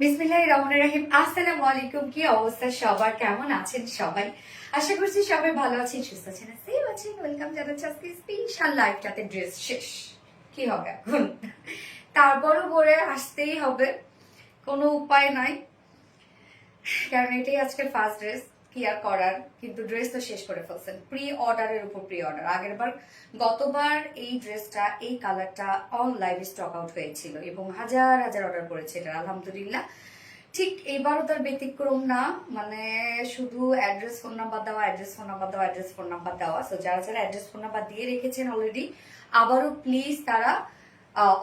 বিসমিল্লাহির রহমানির রহিম। আসসালামু আলাইকুম। কি অবস্থা সবার, কেমন আছেন সবাই? আশা করছি সবাই ভালো আছেন, সুস্থ আছেন, সেফ আছেন। ওয়েলকাম জানাচ্ছি আজকে স্পেশাল লাইভটাতে। ড্রেস শেষ, কি হবে এখন? তারপরও পরে আসতেই হবে, কোনো উপায় নাই, কারণ এটাই আজকে ফার্স্ট ড্রেস। কি আর করার, কিন্তু ড্রেস তো শেষ করে ফেলছেন। প্রি অর্ডারের উপর প্রি অর্ডার। গতবার এই ড্রেসটা, এই কালারটা অল লাইভে স্টক আউট হয়েছিল এবং হাজার হাজার অর্ডার করেছিল, আলহামদুলিল্লাহ। ঠিক এবারও তার ব্যতিক্রম না, মানে শুধু অ্যাড্রেস ফোন নাম্বার দেওয়া, অ্যাড্রেস ফোন নাম্বার দেওয়া, অ্যাড্রেস ফোন নাম্বার দেওয়া। সো যারা যারা অ্যাড্রেস ফোন নাম্বার দিয়ে রেখেছেন অলরেডি, আবারও প্লিজ তারা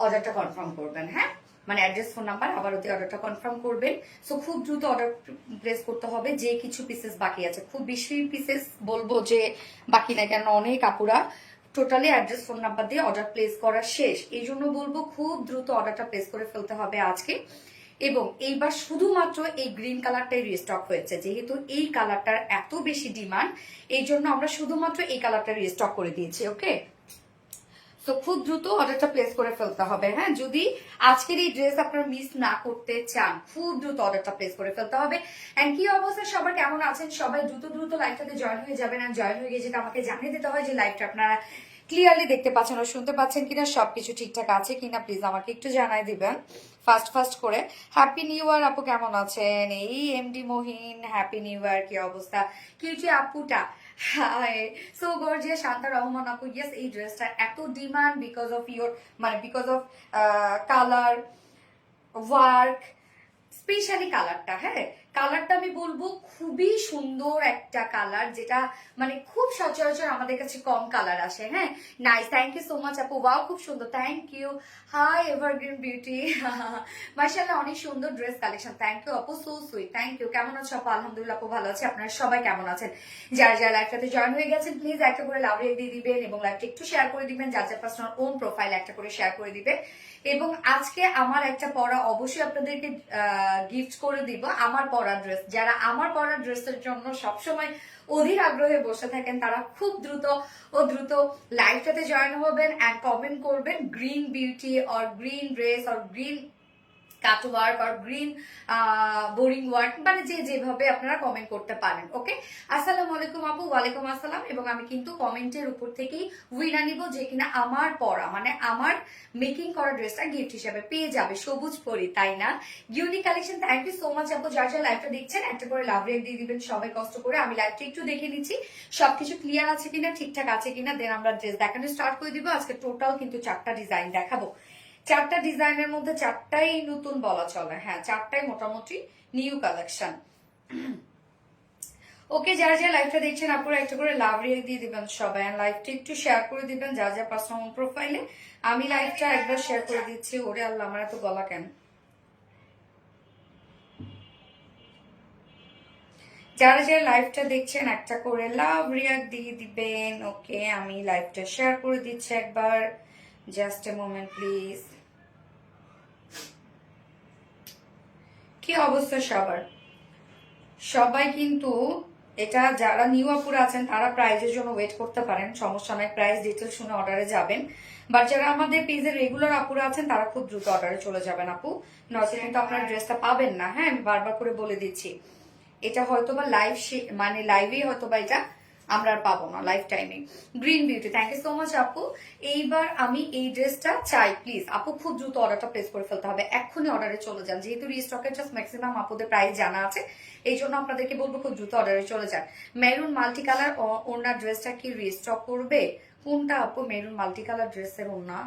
অর্ডারটা কনফার্ম করবেন। হ্যাঁ, মানে অ্যাড্রেস ফোন নাম্বার আবার ওতে অর্ডারটা কনফার্ম করবেন। সো খুব দ্রুত অর্ডার প্লেস করতে হবে। যে কিছু পিসেস বাকি আছে, খুব বেশি পিসেস বলবো যে বাকি নাই, কেন অনেক আপুরা টোটালি অ্যাড্রেস ফোন নাম্বার দিয়ে অর্ডার প্লেস করা শেষ। এই জন্য বলবো খুব দ্রুত অর্ডারটা প্লেস করে ফেলতে হবে আজকে। এবং এইবার শুধুমাত্র এই গ্রিন কালারটাই রিস্টক হয়েছে, যেহেতু এই কালারটার এত বেশি ডিমান্ড, এই জন্য আমরা শুধুমাত্র এই কালারটা রিস্টক করে দিয়েছি। ওকে, তো খুব দ্রুত অর্ডারটা প্লেস করে ফেলতে হবে। হ্যাঁ, যদি আজকের এই ড্রেস আপনারা মিস না করতে চান, খুব দ্রুত অর্ডারটা প্লেস করে ফেলতে হবে। এন্ড কি অবস্থা সবার, কেমন আছেন সবাই? দ্রুত দ্রুত লাইভটাতে জয়েন হয়ে যাবেন। আর জয়েন হয়ে গিয়ে যেটা আমাকে জানিয়ে দিতে হয় যে লাইভটা আপনারা ক্লিয়ারলি দেখতে পাচ্ছেন ও শুনতে পাচ্ছেন কিনা, সবকিছু ঠিকঠাক আছে কিনা, প্লিজ আমাকে একটু জানাই দিবেন ফার্স্ট ফার্স্ট করে। হ্যাপি নিউ ইয়ার আপু, কেমন আছেন? এই MD Mohin, happy new year. কি অবস্থা কিউটি আপুটা? Hi, so gorgeous. Shanta Rahman আপু, ইয়েস, এই ড্রেসটা এত ডিমান্ড বিকজ অফ ইয়োর, মানে because of colour, work, specially কালারটা। হ্যাঁ, কালারটা আমি বলবো খুবই সুন্দর একটা কালার, যেটা মানে খুব সচরাচর আমাদের কাছে কম কালার আসে। হ্যাঁ, nice, thank you so much আপু। ওয়াও, খুব সুন্দর, থ্যাংক ইউ। হাই এভারগ্রিন বিউটি, মাশাআল্লাহ, অনেক সুন্দর ড্রেস কালেকশন। থ্যাংক ইউ আপু, সো সুইট, থ্যাংক ইউ। কেমন আছো আপু? আলহামদুলিল্লাহ আপু, ভালো আছে। আপনারা সবাই কেমন আছেন? যারা যারা লাইভটাতে জয়েন হয়ে গেছেন, প্লিজ একটা করে লাভ রেখে দিয়ে দিবেন এবং লাইভটা একটু শেয়ার করে দিবেন। যার যার পার্সোনাল ওন প্রোফাইল একটা করে শেয়ার করে দিবেন। এবং আজকে আমার একটা পরা অবশ্যই আপনাদেরকে গিফট করে দিব, আমার পরা ড্রেস। যারা আমার পরা ড্রেসের জন্য সবসময় অধীর আগ্রহে বসে থাকেন, তারা খুব দ্রুত লাইভটাতে জয়েন হবেন অ্যান্ড কমেন্ট করবেন green beauty or green dress or green cut work আর গ্রিন বোরিং ওয়ার্ক, মানে যে যেভাবে আপনারা কমেন্ট করতে পারেন। ওকে, আসসালামু আলাইকুম আপু। ওয়ালাইকুম আসসালাম। এবং আমি কিন্তু কমেন্টের উপর থেকেই উইনার নিব, যে কিনা আমার পরা, মানে আমার মেকিং করা ড্রেসটা গিফট হিসেবে পেয়ে যাবে। সবুজ পরি, তাই না? Unique collection. Thank you so much আপু। যার যার লাইভটা দেখছেন একটা করে লাভ রেট দিয়ে দিবেন সবাই কষ্ট করে। আমি লাইভটা একটু দেখে নিচ্ছি সবকিছু ক্লিয়ার আছে কিনা, ঠিকঠাক আছে কিনা, দেন আমরা ড্রেস দেখানো স্টার্ট করে দিব। আজকে টোটাল কিন্তু 4টা ডিজাইন দেখাবো। 4টা ডিজাইনের মধ্যে 4টাই নতুন বলা চলে। হ্যাঁ, 4টাই মোটামুটি নিউ কালেকশন। ওকে, যারা যারা লাইভটা দেখছেন আপনারা একটা করে লাভ রিয়েক্ট দিয়ে দিবেন সবাই, লাইভটা একটু শেয়ার করে দিবেন যার যা পার্সোনাল প্রোফাইলে। আমি লাইভটা একবার শেয়ার করে দিচ্ছি। ওরে আল্লাহ, আমার এত গলা কেন? যারা যারা লাইভটা দেখছেন একটা করে লাভ রিয়াক্ট দিয়ে দিবেন। ওকে, আমি লাইভটা শেয়ার করে দিচ্ছি একবার, জাস্ট এ মোমেন্ট প্লিজ। কি অবস্থা সবার? সবাই কিন্তু এটা, যারা নিউ আপুরা আছেন তারা প্রাইজের জন্য ওয়েট করতে পারেন, সমস্যা নয়, প্রাইস ডিটেল শুনে অর্ডারে যাবেন। বাট যারা আমাদের পেজের রেগুলার আপুরা আছেন তারা খুব দ্রুত অর্ডারে চলে যাবেন আপু, নয়তো কিন্তু আপনার ড্রেসটা পাবেন না। হ্যাঁ, আমি বারবার করে বলে দিচ্ছি, এটা হয়তোবা লাইভ, মানে লাইভেই হয়তোবা এটা আমরা আর পাবো না, লাইফ টাইমে। Green beauty, thank you so much আপু। এইবার আমি এই ড্রেসটা চাই, প্লিজ আপু খুব দ্রুত অর্ডারটা প্লেস করে ফেলতে হবে, এক্ষুনি অর্ডারে চলে যান। যেহেতু রিস্টকের জাস্ট ম্যাক্সিমাম আপুদের প্রাইস জানা আছে, এই জন্য আপনাদেরকে বলবো খুব দ্রুত অর্ডারে চলে যান। মেরুন মাল্টি কালার ওনার ড্রেসটা কি রিস্টক করবে? কোনটা আপু মেরুন মাল্টি কালার ড্রেসের ওনা?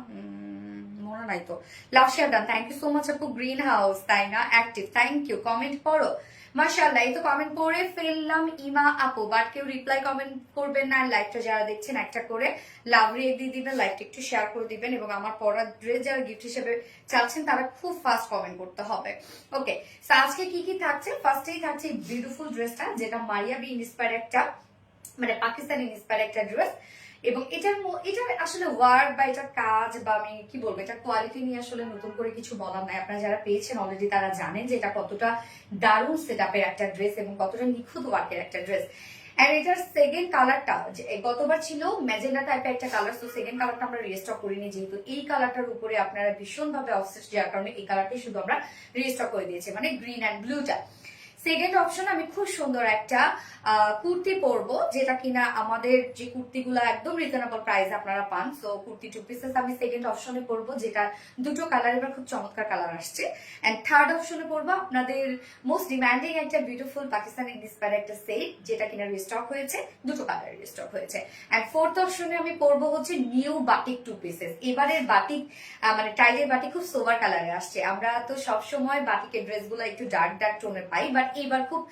মনে নাই তো। Love share done, thank you so much আপু। গ্রিন হাউস, তাই না? Active, thank you. কমেন্ট করো, মাশাআল্লাহ। এই তো কমেন্ট করে ফেললাম ইমা আপু, বাট কেউ রিপ্লাই কমেন্ট করবেন না। লাইভটা যারা দেখছেন একটা করে লাভ রিয়েক্ট দিয়ে দিবেন, লাইভটা একটু শেয়ার করে দিবেন। এবং আমার পরা ড্রেস যারা গিফট হিসেবে চাচ্ছেন তারা খুব ফাস্ট কমেন্ট করতে হবে। ওকে, সো আজকে কি কি থাকছে? ফার্স্টেই থাকছে বিউটিফুল ড্রেসটা, যেটা মারিয়াবি ইন্সপায়ার একটা, মানে পাকিস্তানি ইন্সপায়ার একটা ড্রেস। এবং এটার আসলে ওয়ার্ক বা এটার কাজ বা আমি কি বলবো, এটা কোয়ালিটি নিয়ে আসলে নতুন করে কিছু বলার নাই। আপনারা যারা পেয়েছেন অলরেডি তারা জানেন যে এটা কতটা দারুণ সেটআপের একটা ড্রেস এবং কতটা নিখুঁত ওয়ার্কের একটা ড্রেস। এন্ড এটার সেকেন্ড কালারটা গতবার ছিল ম্যাজেন্ডা টাইপের একটা কালার, তো সেকেন্ড কালারটা আমরা রিস্টক করিনি, যেহেতু এই কালারটার উপরে আপনারা ভীষণ ভাবে অবসেসড, যার কারণে এই কালারটাই শুধু আমরা রিস্টক করে দিয়েছি, মানে গ্রিন অ্যান্ড ব্লুটা। সেকেন্ড অপশন আমি খুব সুন্দর একটা কুর্তি পরবো, যেটা কিনা আমাদের যে কুর্তিগুলো একদম রিজনেবল প্রাইস আপনারা পান। সো কুর্তি 2 পিসেস আমি সেকেন্ড অপশনে পরবো, যেটা দুটো কালার, এবার খুব চমৎকার কালার আসছে। এন্ড থার্ড অপশনে পরবো আপনাদের মোস্ট ডিমান্ডিং একটা বিউটিফুল পাকিস্তানি ডিসপ্যার একটা সেট, যেটা কিনা রিস্টক হয়েছে, দুটো কালার রিস্টক হয়েছে। এন্ড ফোর্থ অপশনে আমি পরবো হচ্ছে নিউ বাটিক 2 পিসেস। এবারের বাটিক মানে টাইলের বাটিক খুব সোভার কালারে আসছে। আমরা তো সবসময় বাটিকের ড্রেসগুলো একটু ডার্ক ডার্ক টোনে পাই, বাট এবার খুব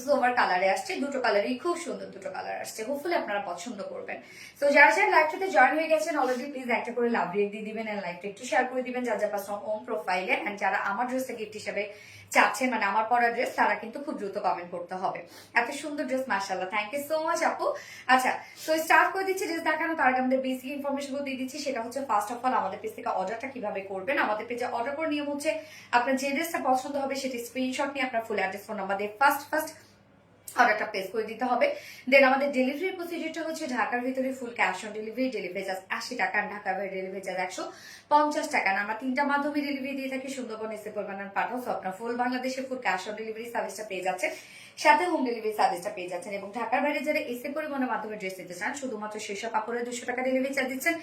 সোভার কালারে আসছে। দুটো কালারই খুব সুন্দর, দুটো কালার আসছে, হোপফুলি আপনারা পছন্দ করবেন। তো যারা যারা লাইভটাতে জয়েন হয়ে গেছেন অলরেডি, প্লিজ একটা করে লাভ রিয়েক্ট দিয়ে দিবেন এন্ড লাইভটা একটু শেয়ার করে দিবেন যার যার পার্সোনাল ওন প্রোফাইলে। এন্ড যারা আমার ড্রেসটা গিফট হিসেবে চাচ্ছেন, মানে আমার পরা ড্রেস, তারা কিন্তু খুব দ্রুত কমেন্ট করতে হবে। এত সুন্দর ড্রেস, মাশাআল্লাহ, থ্যাংক ইউ সো মাচ আপু। আচ্ছা, তো স্টার্ট করে দিচ্ছি ড্রেস দেখানো, তার আগে আমাদের বেসিক ইনফরমেশন দিয়ে দিচ্ছি। সেটা হচ্ছে ফার্স্ট অফ অল আমাদের পেজ থেকে অর্ডারটা কিভাবে করবেন। আমাদের পেজে অর্ডার করার নিয়ম হচ্ছে আপনার যে ড্রেসটা পছন্দ হবে সেটি স্ক্রিনশট নিয়ে আপনার ফুল অ্যাড্রেস, ফোন নাম্বার দিয়ে ফার্স্ট অর্ডারটা প্লেস করে দিতে হবে। দেন আমাদের ডেলিভারি প্রসিডিউরটা হচ্ছে ঢাকার ভিতরে full cash on delivery, delivery charge 80 টাকা, ঢাকার বাইরে ডেলিভারি চার্জ 150 টাকা। আমরা 3টা মাধ্যমে ডেলিভারি দিয়ে থাকি, সুন্দরবন, এসএ বানান, পাঠাও। সো আপনার ফুল বাংলাদেশে ফুল ক্যাশ অন ডেলিভারি সার্ভিসটা পেয়ে যাচ্ছেন, সাথে হোম ডেলিভারি সার্ভিসটা পেয়ে যাচ্ছেন। এবং ঢাকার বাইরে যারা এসএ পরিবহনের মাধ্যমে ড্রেস নিতে চান, শুধুমাত্র সেসব কাপড়ে 200 টাকা ডেলিভারি চার্জ দিচ্ছেন।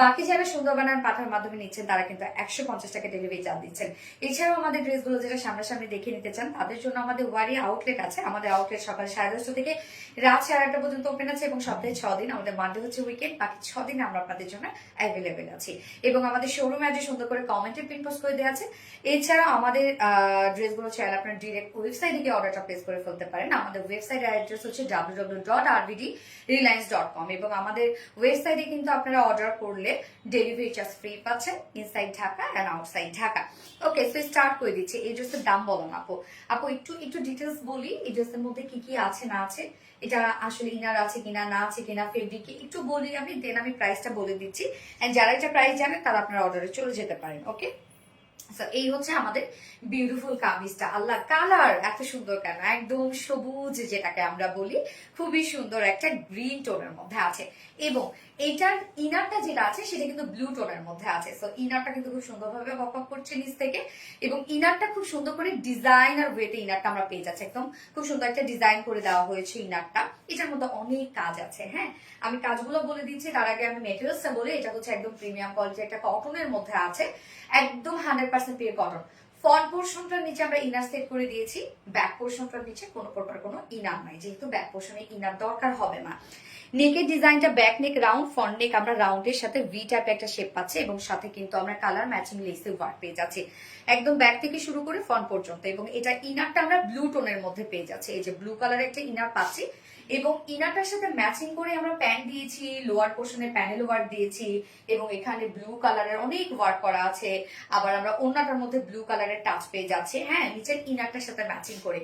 বাকি যারা সুন্দরবন আর পাঠার মাধ্যমে নিচ্ছেন তারা কিন্তু 150 টাকা ডেলিভারি চার্জ দিচ্ছেন। এছাড়াও আমাদের ড্রেসগুলো যেটা সামনাসামনি দেখে নিতে চান, তাদের জন্য আমাদের ওয়ারি আউটলেট আছে। আমাদের আউটলেট সকাল 10:30 থেকে রাত 1:30 পর্যন্ত ওপেন আছে এবং সপ্তাহে 6 দিন, আমাদের মানডে হচ্ছে উইকেন্ড, বাকি 6 দিন আমরা আপনাদের জন্য অ্যাভেলেবেল আছি। এবং আমাদের শোরুম অ্যাড্রেস সুন্দর করে কমেন্টে পিন পোস্ট করে দেওয়া আছে। এছাড়া আমাদের ড্রেসগুলো চাইলে আপনার ডিরেক্ট ওয়েবসাইটে গিয়ে অর্ডারটা প্লেস করে ফেলতে পারেন। আমাদের ওয়েবসাইটের অ্যাড্রেস হচ্ছে www.rvdreliance.com এবং আমাদের ওয়েবসাইটে কিন্তু আপনারা অর্ডার করলে ডেলিভারি চার্জ ফ্রি পাচ্ছেন inside Dhaka and outside Dhaka. Okay, so start করে দিচ্ছি। এই ড্রেসের দাম বলেন আপু। আপু একটু ডিটেলস বলি, এই ড্রেসের মধ্যে কি কি আছে না আছে, এটা আসলে ইনার আছে কিনা, না আছে কিনা, ফেব্রিক একটু বলি আমি, দেন আমি প্রাইসটা বলে দিচ্ছি। এন্ড যারা এটা প্রাইস জানেন তারা আপনারা অর্ডারে চলে যেতে পারেন। ওকে, এই হচ্ছে আমাদের বিউটিফুল কামিজটা। আল্লাহ, কালার এত সুন্দর কেন, একদম সবুজ যেটাকে আমরা বলি, খুবই সুন্দর একটা গ্রিন টোনের মধ্যে আছে। এবং এইটার ইনারটা যেটা আছে সেটা কিন্তু ব্লু টোনের মধ্যে আছে। সো ইনারটা কিন্তু খুব সুন্দরভাবে পপ আপ করছে নিচ থেকে, এবং ইনারটা খুব সুন্দর করে ডিজাইনার ওয়েতে ইনারটা আমরা পেয়ে যাচ্ছি। একদম খুব সুন্দর একটা ডিজাইন করে দেওয়া হয়েছে ইনারটা। এটার মধ্যে অনেক কাজ আছে। হ্যাঁ, আমি কাজগুলো বলে দিচ্ছি, তার আগে আমি মেটেরিয়ালসটা বলি। এটা হচ্ছে একদম প্রিমিয়াম কোয়ালিটি একটা কটনের মধ্যে আছে, একদম 100% পিওর কটন। ফ্রন্ট পোর্শনটার নিচে আমরা ইনার সেট করে দিয়েছি, ব্যাক পোর্শনটার নিচে কোনো প্রকার কোনো ইনার নাই, যেহেতু ব্যাক পোর্শনে ইনার দরকার হবে না। নেকের ডিজাইনটা ব্যাক নেক রাউন্ড, ফ্রন্ট নেক আমরা রাউন্ডের সাথে ভি টাইপের একটা শেপ পাচ্ছি, এবং সাথে কিন্তু আমরা কালার ম্যাচিং লেসে ওয়ার্ক পেয়ে যাচ্ছি একদম ব্যাক থেকে শুরু করে ফ্রন্ট পর্যন্ত। এবং এটা ইনারটা আমরা ব্লু টোনের মধ্যে পেয়ে যাচ্ছি, এই যে ব্লু কালারের একটা ইনার পাচ্ছি। এবং ইনারটার সাথে ম্যাচিং করে আমরা প্যান্ট দিয়েছি, লোয়ার পোর্শনে প্যানেল ওয়ার্ক দিয়েছি, এবং এখানে ব্লু কালারের অনেক ওয়ার্ক করা আছে। আবার আমরা ওড়নাটার মধ্যে ব্লু কালারের টাচ পেয়ে যাচ্ছে, হ্যাঁ, নিচের ইনারটার সাথে ম্যাচিং করে।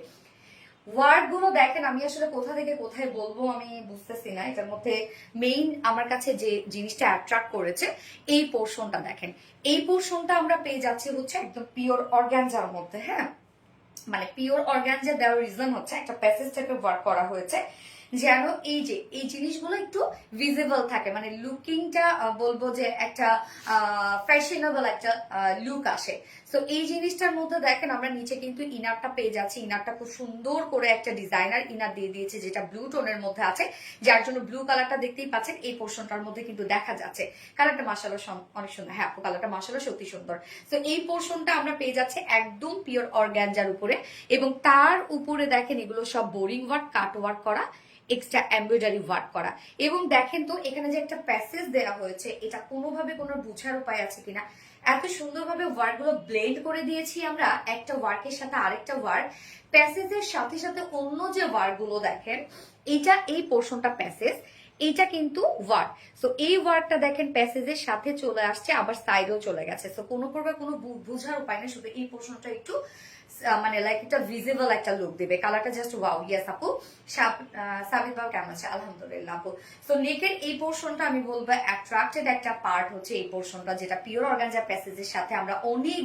ওয়ার্ড গুলো দেখেন, আমি আসলে কোথা থেকে কোথায় বলবো আমি বুঝতেছি না। এটার মধ্যে মেইন আমার কাছে যে জিনিসটা অ্যাট্রাক্ট করেছে, এই পোর্শনটা দেখেন। এই পোর্শনটা আমরা পেয়ে যাচ্ছি হচ্ছে একদম পিওর অর্গানজার মধ্যে। হ্যাঁ, মানে পিওর অর্গানজা দেওয়ার রিজন হচ্ছে একটা প্যাসেজ টাইপের ওয়ার্ক করা হয়েছে, যেন এই জিনিসগুলো একটু ভিজিবল থাকে, মানে লুকিংটা বলবো যে একটা ফ্যাশনেবল একটা লুক আসে। সো এই জিনিসটার মধ্যে দেখেন আমরা নিচে কিন্তু ইনারটা পেয়ে যাচ্ছি। ইনারটা খুব সুন্দর করে একটা ডিজাইনার ইনার দিয়ে দিয়েছে, যেটা ব্লু টোনের মধ্যে আছে, যার জন্য ব্লু কালারটা দেখতেই পাচ্ছেন এই পোর্শনটার মধ্যে কিন্তু দেখা যাচ্ছে। কালারটা মাশাআল্লাহ অনেক সুন্দর। হ্যাঁ, কালারটা মাশাআল্লাহ সত্যি সুন্দর। তো এই পোর্শনটা আমরা পেয়ে যাচ্ছি একদম পিওর অর্গানজার উপরে, এবং তার উপরে দেখেন এগুলো সব বোরিং ওয়ার্ক, কাট ওয়ার্ক করা, এক্সট্রা এমব্রয়ডারি ওয়ার্ক করা। এবং দেখেন তো এখানে যে একটা প্যাসেজ দেওয়া হয়েছে, এটা কোনোভাবে কোনো বুঝার উপায় আছে কিনা, এত সুন্দরভাবে ওয়ার্ক গুলো ব্লেন্ড করে দিয়েছি আমরা, একটা ওয়ার্কের সাথে আরেকটা ওয়ার্ক, প্যাসেজের সাথে সাথে অন্য যে ওয়ার্ক গুলো দেখেন, এটা এই পোর্শনটা প্যাসেজ, এইটা কিন্তু ওয়ার্ক। সো এই ওয়ার্কটা দেখেন প্যাসেজের সাথে চলে আসছে, আবার সাইডেও চলে গেছে। সো কোনো প্রকার কোনো বোঝার উপায় নেই, শুধু এই পোর্শনটা একটু মানে লাইক একটা ভিজিবল একটা লুক দিবে। কালারটা জাস্ট ওয়াও। ইয়েস আপু। সাবিত বাবু কেমন আছে? আলহামদুলিল্লাহ আপু। সো নেকের এই পোর্শনটা আমি বলবো অ্যাট্রাক্টেড একটা পার্ট হচ্ছে এই পোর্শনটা, যেটা পিওর অর্গানজা প্যাসেজের সাথে আমরা অনেক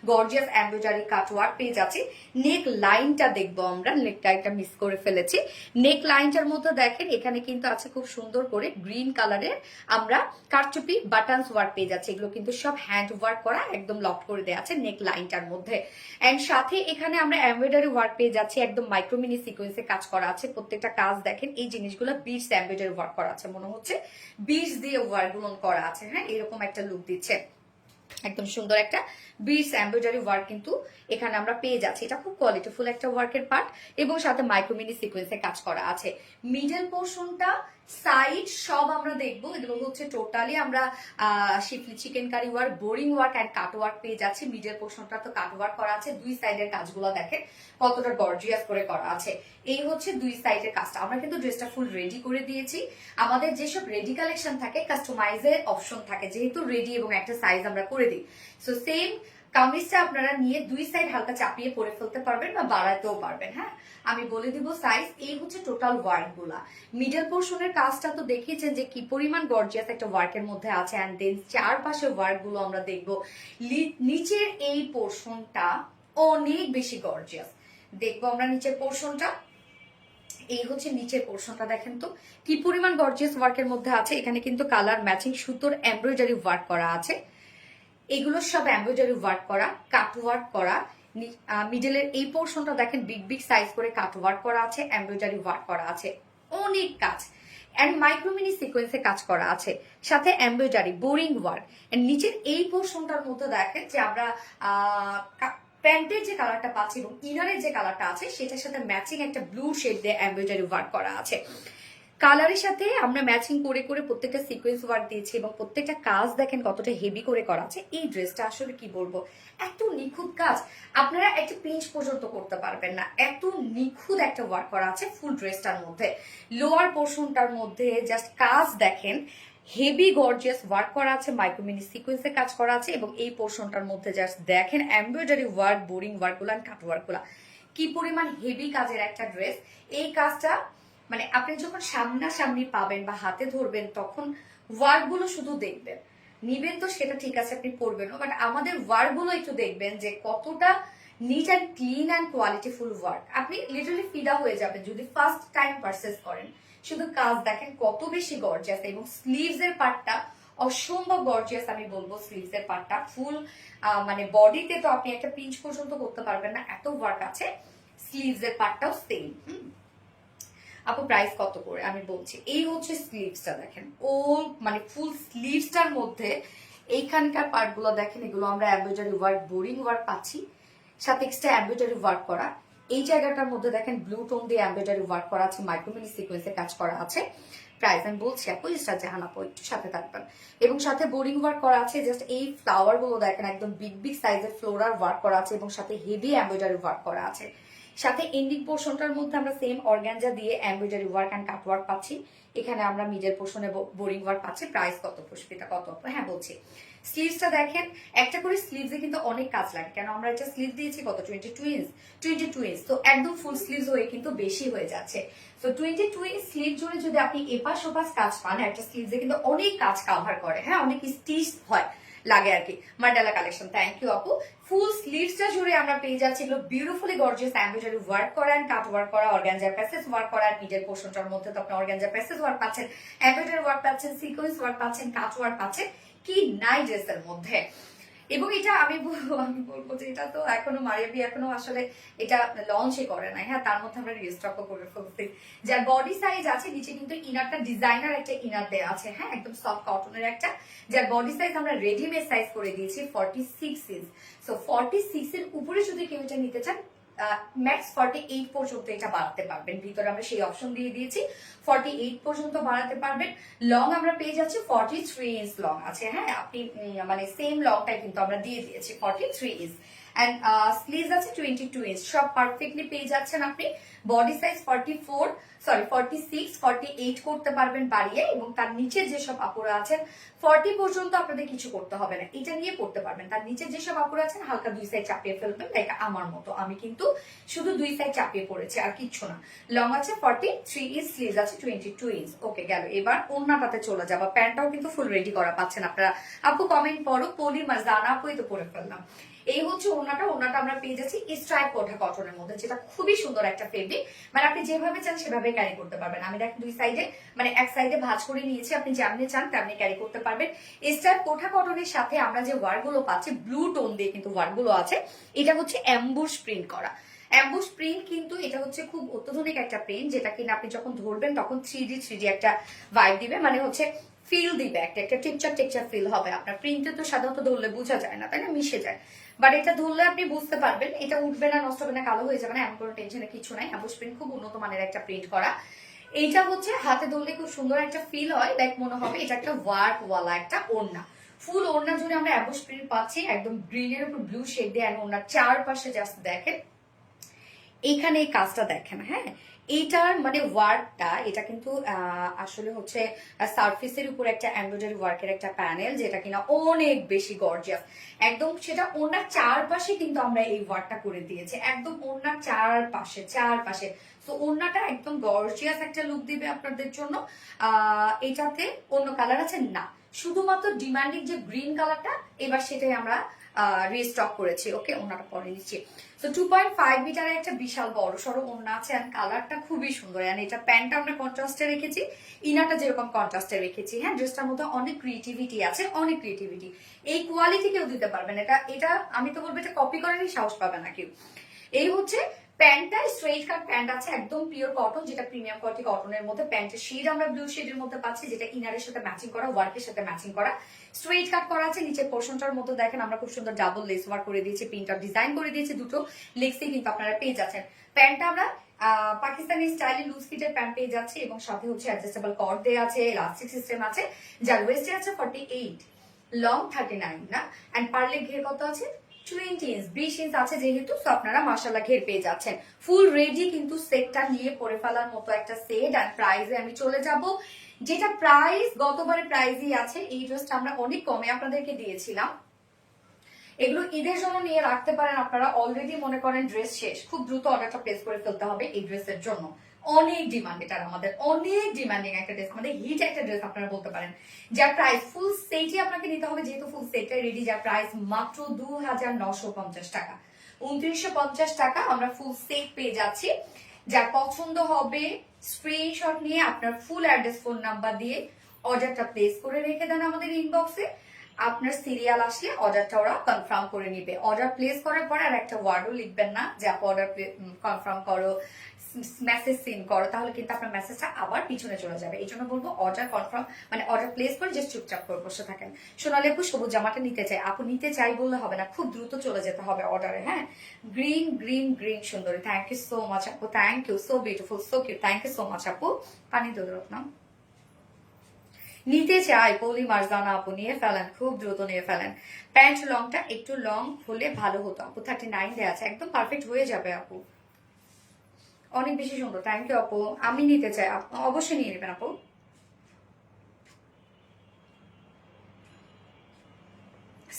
গর্জিয়াস এমব্রয়ডারি কাটওয়ার্ক পেয়ে যাচ্ছি। নেক লাইনটা দেখবো আমরা, নেকটা একটা মিস করে ফেলেছি। নেক লাইনটার মধ্যে দেখেন এখানে কিন্তু আছে খুব সুন্দর করে গ্রিন কালারের আমরা কারচুপি বাটনস ওয়ার্ক পেয়ে যাচ্ছি। এগুলো কিন্তু সব হ্যান্ড ওয়ার্ক করা, একদম লক করে দেওয়া আছে নেক লাইনটার মধ্যে। এন্ড সাথে এখানে আমরা এমব্রয়ডারি ওয়ার্ক পেয়ে যাচ্ছি, একদম মাইক্রোমিনি সিকোয়েন্সে কাজ করা আছে। প্রত্যেকটা কাজ দেখেন এই জিনিসগুলো বিটস এমব্রয়ডারি ওয়ার্ক করা আছে, মনে হচ্ছে বিটস দিয়ে ওয়ার্ক গুলো করা আছে। হ্যাঁ, এরকম একটা লুক দিচ্ছে, একদম সুন্দর একটা বিটস এমব্রয়ডারি ওয়ার্ক কিন্তু এখানে আমরা পেয়ে যাচ্ছি। এটা খুব কোয়ালিটিফুল একটা ওয়ার্কের পার্ট এবং সাথে মাইক্রোমিনি সিকোয়েন্সে কাজ করা আছে। মিডল পোর্শনটা সাইড সব আমরা দেখবো, এগুলো হচ্ছে টোটালি আমরা schiffli chikankari work, boring work and cut work পেয়ে যাচ্ছি। মিডল পোর্শনটা তো কাট ওয়ার্ক করা আছে, দুই সাইডের কাজগুলো দেখেন কতটা গর্জিয়াস করে করা আছে। এই হচ্ছে দুই সাইডের কাজটা। আমরা কিন্তু ড্রেসটা ফুল রেডি করে দিয়েছি। আমাদের যেসব রেডি কালেকশন থাকে কাস্টমাইজের অপশন থাকে, যেহেতু রেডি এবং একটা সাইজ আমরা করে দিই। সো সেম কামিজটা আপনারা নিয়ে দুই সাইড হালকা চাপিয়ে পরে ফেলতে পারবেন বা বাড়াতেও পারবেন। হ্যাঁ, আমি বলে দিব সাইজ। এই হচ্ছে টোটাল ওয়ার্ক গুলা। মিডল পোর্শনের কাজটা তো দেখিয়েছেন যে কি পরিমাণ গর্জিয়াস একটা ওয়ার্কের মধ্যে আছে। এন্ড দেন চারপাশে ওয়ার্ক গুলো আমরা দেখবো। নিচের এই পোর্শনটা অনেক বেশি গর্জিয়াস দেখবো আমরা। নিচের পোর্শনটা এই হচ্ছে নিচের পোর্শনটা, দেখেন তো কি পরিমাণ গর্জিয়াস ওয়ার্কের মধ্যে আছে। এখানে কিন্তু কালার ম্যাচিং সুতোর এমব্রয়ডারি ওয়ার্ক করা আছে। এগুলো সব এমব্রয়ডারি ওয়ার্ক করা, কাট ওয়ার্ক করা। মিডলের এই পোর্শনটা দেখেন বিগ বিগ সাইজ করে কাট ওয়ার্ক করা আছে, এমব্রয়ডারি ওয়ার্ক করা আছে, অনেক কাজ। এন্ড মাইক্রোমিনি সিকোয়েন্সে কাজ করা আছে, সাথে এমব্রয়ডারি বোরিং ওয়ার্ক। এন্ড নিচের এই পোর্শনটার মধ্যে দেখেন যে আমরা প্যান্টের যে কালারটা পাচ্ছি এবং ইনারের যে কালারটা আছে সেটার সাথে ম্যাচিং একটা ব্লু শেড দিয়ে এমব্রয়ডারি ওয়ার্ক করা আছে। কালারের সাথে আমরা ম্যাচিং করে করে প্রত্যেকটা সিকোয়েন্স ওয়ার্ক দিয়েছি এবং প্রত্যেকটা কাজ দেখেন কতটা হেভি করে করা আছে। এই ড্রেসটা আসলে কি বলবো, এত নিখুঁত কাজ, আপনারা একটা পিঞ্চ পর্যন্ত করতে পারবেন না, এত নিখুঁত একটা ওয়ার্ক করা আছে ফুল ড্রেসটার মধ্যে। লোয়ার পোর্শনটার মধ্যে জাস্ট কাজ দেখেন, হেভি গর্জিয়াস ওয়ার্ক করা আছে, মাইক্রোমিনি সিকোয়েন্সে কাজ করা আছে এবং এই পোর্শনটার মধ্যে জাস্ট দেখেন এমব্রয়ডারি ওয়ার্ক, বোরিং ওয়ার্ক গুলা, কাট ওয়ার্ক গুলা, কি পরিমাণ হেভি কাজের একটা ড্রেস। এই কাজটা মানে আপনি যখন সামনাসামনি পাবেন বা হাতে ধরবেন তখন ওয়ার্ক গুলো শুধু দেখবেন, নিবেন তো সেটা ঠিক আছে আপনি পরবেনও, বাট আমাদের ওয়ার্ক গুলো একটু দেখবেন যে কতটা neat and clean and qualityful work. আপনি লিটারালি ফিদা হয়ে যাবেন যদি ফার্স্ট টাইম পারচেস করেন। শুধু কাজ দেখেন কত বেশি গর্জিয়াস এবং স্লিভস এর পার্টটা অসম্ভব গর্জিয়াস। আমি বলবো স্লিভস এর পার্টটা ফুল মানে বডিতে তো আপনি একটা পিঞ্চ পর্যন্ত করতে পারবেন না, এত ওয়ার্ক আছে। স্লিভস এর পার্টটাও সেম। আপু প্রাইস কত করে? আমি বলছি, এই হচ্ছে স্লিভসটা দেখেন, ও মানে ফুল স্লিভসটার মধ্যে এইখানকার পার্ট গুলো দেখেন, এগুলো আমরা এমব্রয়ডারি ওয়ার্ক, বোরিং ওয়ার্ক পাচ্ছি, সাথে এক্সট্রা এমব্রয়ডারি ওয়ার্ক করা। এই জায়গাটার মধ্যে দেখেন ব্লু টোন দিয়ে এমব্রয়ডারি ওয়ার্ক করা আছে, মাইক্রোমিনি সিকোয়েন্সে কাজ করা আছে। প্রাইস আমি বলছি আপু, ইস্টার জাহান আপু একটু সাথে থাকবেন। এবং সাথে বোরিং ওয়ার্ক করা আছে, জাস্ট এই ফ্লাওয়ার গুলো দেখেন একদম বিগ বিগ সাইজের ফ্লোরাল ওয়ার্ক করা আছে এবং সাথে হেভি এমব্রয়ডারি ওয়ার্ক করা আছে। সাথে এন্ডিং পোর্শনটার মধ্যে আমরা সেম অর্গানজা দিয়ে embroidery work and cut work পাচ্ছি। এখানে আমরা মিডল পোর্শনে বোরিং ওয়ার্ক পাচ্ছি। প্রাইস কত পুষ্পিতা, কত? হ্যাঁ বলছি, স্লিভসটা দেখেন, একটা করে স্লিভসে কিন্তু অনেক কাজ লাগে, কেন আমরা একটা স্লিভ দিয়েছি কত 22 ইঞ্চ, 22 ইঞ্চ, তো একদম ফুল স্লিভস হয়ে কিন্তু বেশি হয়ে যাচ্ছে। তো 22 ইঞ্চ স্লিভ জুড়ে যদি আপনি এপাশ ওপাশ কাজ পান, একটা স্লিভসে কিন্তু অনেক কাজ কাভার করে। হ্যাঁ, অনেক স্টিচ হয় লাগে আর কি। মান্ডালা কালেকশন, থ্যাংক ইউ আপু। ফুল স্লিভসটা জুড়ে আমরা পেয়ে যাচ্ছি এগুলো বিউটিফুলি গর্জিয়াস এমব্রয়ডারি ওয়ার্ক করা এন্ড কাট ওয়ার্ক করা, অর্গানজা প্যাসেজ ওয়ার্ক করা। মিডল পোর্শনটার মধ্যে তো আপনি অর্গানজা প্যাসেজ ওয়ার্ক পাচ্ছেন, এমব্রয়ডারি ওয়ার্ক পাচ্ছেন, সিকোয়েন্স ওয়ার্ক পাচ্ছেন, কাট ওয়ার্ক পাচ্ছেন। কি নাই ড্রেসের মধ্যে। এবং এটা আমি বলবো যে এটা তো এখনো মারিয়াবি এখনো আসলে এটা লঞ্চই করে নাই। হ্যাঁ, তার মধ্যে আমরা রিস্টকও করে ফেলছি। যার বডি সাইজ আছে, নিচে কিন্তু ইনারটা ডিজাইনার একটা ইনার দেওয়া আছে। হ্যাঁ, একদম সফট কটনের একটা, যার বডি সাইজ আমরা রেডিমেড সাইজ করে দিয়েছি 46 ইঞ্চ। সো 46 এর উপরে যদি কেউ এটা নিতে চান, ম্যাক্স 48 পর্যন্ত এটা বাড়াতে পারবেন। ভিতরে আমরা সেই অপশন দিয়ে দিয়েছি, 48 পর্যন্ত বাড়াতে পারবেন। লং আমরা পেয়ে যাচ্ছি 43 ইঞ্চ লং আছে। হ্যাঁ, আপনি মানে সেম লংটাই কিন্তু আমরা দিয়ে দিয়েছি 43 ইঞ্চ। অ্যান্ড স্লিভস আছে 22 ইঞ্চ, সব পারফেক্টলি পেয়ে যাচ্ছেন আপনি। বডি সাইজ 46 48 করতে পারবেন বাড়িয়ে, এবং তার নিচে যেসব আপুরা আছেন 40 পর্যন্ত আপনাদের কিছু করতে হবে না, এটা নিয়ে পড়তে পারবেন। তার নিচে যেসব আপুরা আছেন হালকা 2 সাইড চাপিয়ে ফেলবেন, লাইক আমার মতো। আমি কিন্তু শুধু 2 সাইড চাপিয়ে পড়েছি, আর কিচ্ছু না। লং আছে 43 ইঞ্চ, স্লিভস আছে 22 ইঞ্চ। ওকে, গেল। এবার ওড়নাটাতে চলে যাবো। প্যান্টটাও কিন্তু ফুল রেডি করা পাচ্ছেন আপনারা। আপু কমেন্ট পড়ো, পলিমার জানা আপুই তো পরে ফেললাম। এই হচ্ছে ওড়নাটা। ওড়নাটা আমরা পেয়ে যাচ্ছি স্ট্রাইপ ওঠা কটনের মধ্যে, যেটা খুবই সুন্দর একটা ফেব্রিক। মানে আপনি যেভাবে চান সেভাবে ক্যারি করতে পারবেন। আমি দেখেন দুই সাইডে, মানে এক সাইডে ভাঁজ করে নিয়েছি, আপনি যেমনি চান তেমনি ক্যারি করতে পারবেন। স্ট্রাইপ ওঠা কটনের সাথে আমরা যে ওয়ার্ক গুলো পাচ্ছি, ব্লু টোন দিয়ে কিন্তু ওয়ার্ক গুলো আছে। এটা হচ্ছে অ্যাম্বুশ প্রিন্ট করা। অ্যাম্বুশ প্রিন্ট কিন্তু এটা হচ্ছে খুব অত্যাধুনিক একটা প্রিন্ট, যেটা কিনা আপনি যখন ধরবেন তখন 3D একটা ভাইব দিবে, মানে হচ্ছে ফিল দিবে, একটা টেক্সচার ফিল হবে আপনার। প্রিন্টে তো সাধারণত ধরলে বোঝা যায় না, তাই না, মিশে যায়। বাট এটা ধরলে আপনি বুঝতে পারবেন, এটা উঠবে না, নষ্ট হবে না, কালো হয়ে যাবে না, এমন কোনো টেনশনের কিছু নাই। অ্যাম্বুশ প্রিন্ট খুব উন্নত মানের একটা প্রিন্ট করা। এইটা হচ্ছে হাতে ধরলে খুব সুন্দর একটা ফিল হয়, লাইক মনে হবে এটা একটা ওয়ার্ক ওয়ালা একটা ওড়না। ফুল ওড়না জুড়ে আমরা অ্যাম্বুশ প্রিন্ট পাচ্ছি, একদম গ্রিনের উপর ব্লু শেড দিয়ে। ওড়নার চারপাশে জাস্ট দেখেন, এইখানে এই কাজটা দেখেন। হ্যাঁ, এইটার মানে ওয়ার্কটা, এটা কিন্তু আসলে হচ্ছে সারফেসের উপর একটা এমব্রয়ডারি ওয়ার্কের একটা প্যানেল, যেটা কিনা অনেক বেশি গর্জিয়াস। একদম সেটা ওনার চারপাশে কিন্তু আমরা এই ওয়ার্কটা করে দিয়েছি, একদম ওনার চারপাশে। তো ওড়নাটা একদম গর্জিয়াস একটা লুক দিবে আপনাদের জন্য। এটাতে অন্য কালার আছে না, শুধুমাত্র ডিমান্ডিং যে গ্রিন কালারটা, এবার সেটাই আমরা রিস্টক করেছি। ওকে, ওনাটা পরে নিচ্ছি। তো 2.5 মিটারের একটা বিশাল বড় সড়ো ওড়না আছে, এন্ড কালারটা খুবই সুন্দর। এন্ড এটা প্যান্টটা আমরা কন্ট্রাস্টে রেখেছি, ইনারটা যেরকম কন্ট্রাস্টে রেখেছি। হ্যাঁ, ড্রেসটার মধ্যে অনেক ক্রিয়েটিভিটি আছে, অনেক ক্রিয়েটিভিটি। এই কোয়ালিটি কেউ দিতে পারবেন, এটা আমি তো বলবো এটা কপি করারই সাহস পাবে না কেউ। এই হচ্ছে প্যান্টটা, স্ট্রেইট কাট প্যান্ট আছে, একদম পিওর কটন, যেটা প্রিমিয়াম কোয়ালিটি কটনের মধ্যে। প্যান্টের শেড আমরা ব্লু শেডের মধ্যে পাচ্ছি, যেটা ইনারের সাথে ম্যাচিং করা, ওয়ার্কের সাথে ম্যাচিং করা। স্ট্রেইট কাট করা আছে। নিচের পোর্শনটার মধ্যে দেখেন আমরা খুব সুন্দর ডাবল লেস ওয়ার্ক করে দিয়েছি, প্রিন্টার ডিজাইন করে দিয়েছি, দুটো লেগসে কিন্তু আপনারা পেয়ে যাচ্ছেন। প্যান্টটা আমরা পাকিস্তানি স্টাইলে লুজ ফিটের প্যান্ট পেয়ে যাচ্ছি, এবং সাথে হচ্ছে অ্যাডজাস্টেবল কর্ড দেওয়া আছে, ইলাস্টিক সিস্টেম আছে, যার ওয়েস্টে আছে 48, লং 39 না। এন্ড পার্লে ঘের কত আছে 20 ইঞ্চ, 20 ইঞ্চ আছে যেহেতু, তো আপনারা মাশাআল্লাহ ঘের পেয়ে যাচ্ছেন। ফুল রেডি কিন্তু সেটটা নিয়ে পরে ফেলার মতো একটা সেট। আর প্রাইসে আমি চলে যাব, যেটা প্রাইস গতবারের প্রাইসই আছে। এই ড্রেসটা আমরা অনেক কমে আপনাদেরকে দিয়েছিলাম। এগুলো ঈদের জন্য নিয়ে রাখতে পারেন আপনারা। অলরেডি মনে করেন ড্রেস শেষ, খুব দ্রুত অর্ডারটা প্লেস করে ফেলতে হবে এই ড্রেসের জন্য। অনেক ডিমান্ড, এটা আমাদের অনেক ডিমান্ডিং একটা ড্রেস, আমাদের হিট একটা ড্রেস আপনারা বলতে পারেন। যার প্রাইস ফুল সেটই আপনাকে নিতে হবে, যেহেতু ফুল সেটটাই রেডি, যার প্রাইস মাত্র 2950 টাকা। 2950 টাকা আমরা ফুল সেট পেয়ে যাচ্ছি। যার পছন্দ হবে স্ক্রিনশট নিয়ে আপনার ফুল অ্যাড্রেস, ফোন নাম্বার দিয়ে অর্ডারটা প্লেস করে রেখে দেন আমাদের ইনবক্সে। আপনার সিরিয়াল আসলে অর্ডারটা ওরা কনফার্ম করে নিবে। অর্ডার প্লেস করার পর আর একটা ওয়ার্ডও লিখবেন না যে আপু অর্ডার কনফার্ম করো, মেসেজ সেন্ড করো, তাহলে কিন্তু আপনার মেসেজটা আবার পিছনে চলে যাবে। এই জন্য বলবো অর্ডার কনফার্ম, মানে অর্ডার প্লেস করে জাস্ট চুপচাপ করে বসে থাকেন। সোনালি আপু সবুজ জামাটা নিতে চাই। আপু নিতে চাই বললে হবে না, খুব দ্রুত চলে যেতে হবে অর্ডারে। হ্যাঁ, গ্রিন গ্রিন গ্রিন সুন্দরী, থ্যাংক ইউ সো মাচ আপু, thank you, so beautiful, so cute, thank you so much আপু। পানি দৌড়ত না নিতে চাই পলি মারজানা আপু, নিয়ে ফেলেন, খুব দ্রুত নিয়ে ফেলেন। প্যান্ট লংটা একটু লং হলে ভালো হতো আপু, 39 দেওয়া আছে, একদম পারফেক্ট হয়ে যাবে আপু, অনেক বেশি সুন্দর। থ্যাংক ইউ আপু, আমি নিতে চাই, অবশ্যই নিয়ে নেবেন আপু।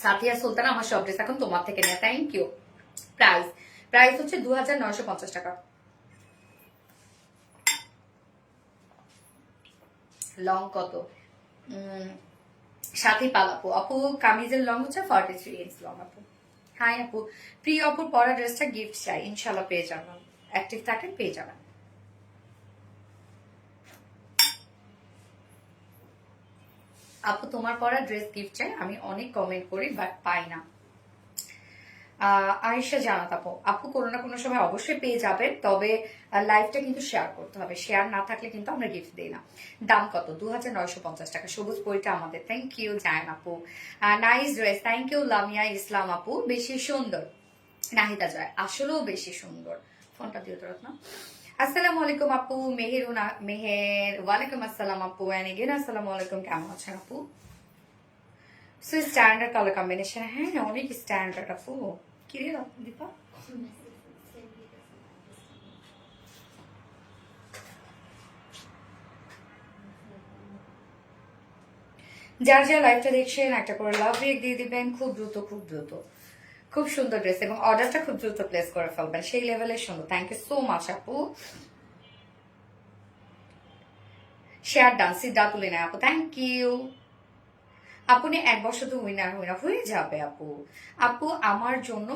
সাথিয়া সুলতান, আমার সব ড্রেস এখন তোমার থেকে নেয়, থ্যাংক ইউ। প্রাইস প্রাইস হচ্ছে 2950 টাকা। লং কত? সাথী পাল আপু, আপু কামিজের লং হচ্ছে 43 ইঞ্চ লং আপু। হাই আপু, প্রিয় আপুর পরা ড্রেসটা গিফট চাই, ইনশাল্লাহ পেয়ে যাবেন, অ্যাক্টিভ থাকেন পেয়ে যাবেন। আপু তোমার পরা ড্রেস গিফট চাই, আমি অনেক কমেন্ট করি বাট পাই না। আয়েশা জানাত আপু, আপু কোনো না কোনো সময় অবশ্যই পেয়ে যাবেন, তবে লাইভটা কিন্তু শেয়ার করতে হবে, শেয়ার না থাকলে কিন্তু আমরা গিফট দিই না। দাম কত? 2950 টাকা। সবুজ বইটা আমাদের, থ্যাংক ইউ জায়ান আপু। Nice dress, thank you Lamia Islam আপু, বেশি সুন্দর। নাহিদা জয়, আসলেও বেশি সুন্দর। ফোনটা দিয়ে তো না। আসসালামু আলাইকুম আপু, মেহের, ওয়ালাইকুম আসসালাম আপু, এন্ড এগেন আসসালামু আলাইকুম, কেমন আছেন আপু? সো স্ট্যান্ডার্ড কালার কম্বিনেশন, হ্যাঁ অনেক স্ট্যান্ডার্ড আপু, কি রে দীপা? যার যা লাইফটা দেখছেন একটা করে লাভ রেক দিয়ে দিবেন, খুব দ্রুত খুব দ্রুত। খুব সুন্দর ড্রেস এবং অর্ডারটা খুব দ্রুত প্লেস করে ফেলবেন, সেই লেভেলের সুন্দর। থ্যাংক ইউ সো মাচ আপু। শেয়ার ডান, সিদ্ধা তুলে নেয় আপু, থ্যাংক ইউ। আপনি এক বছর তো উইনার হয়ে যাবে আপু। আপু আমার জন্য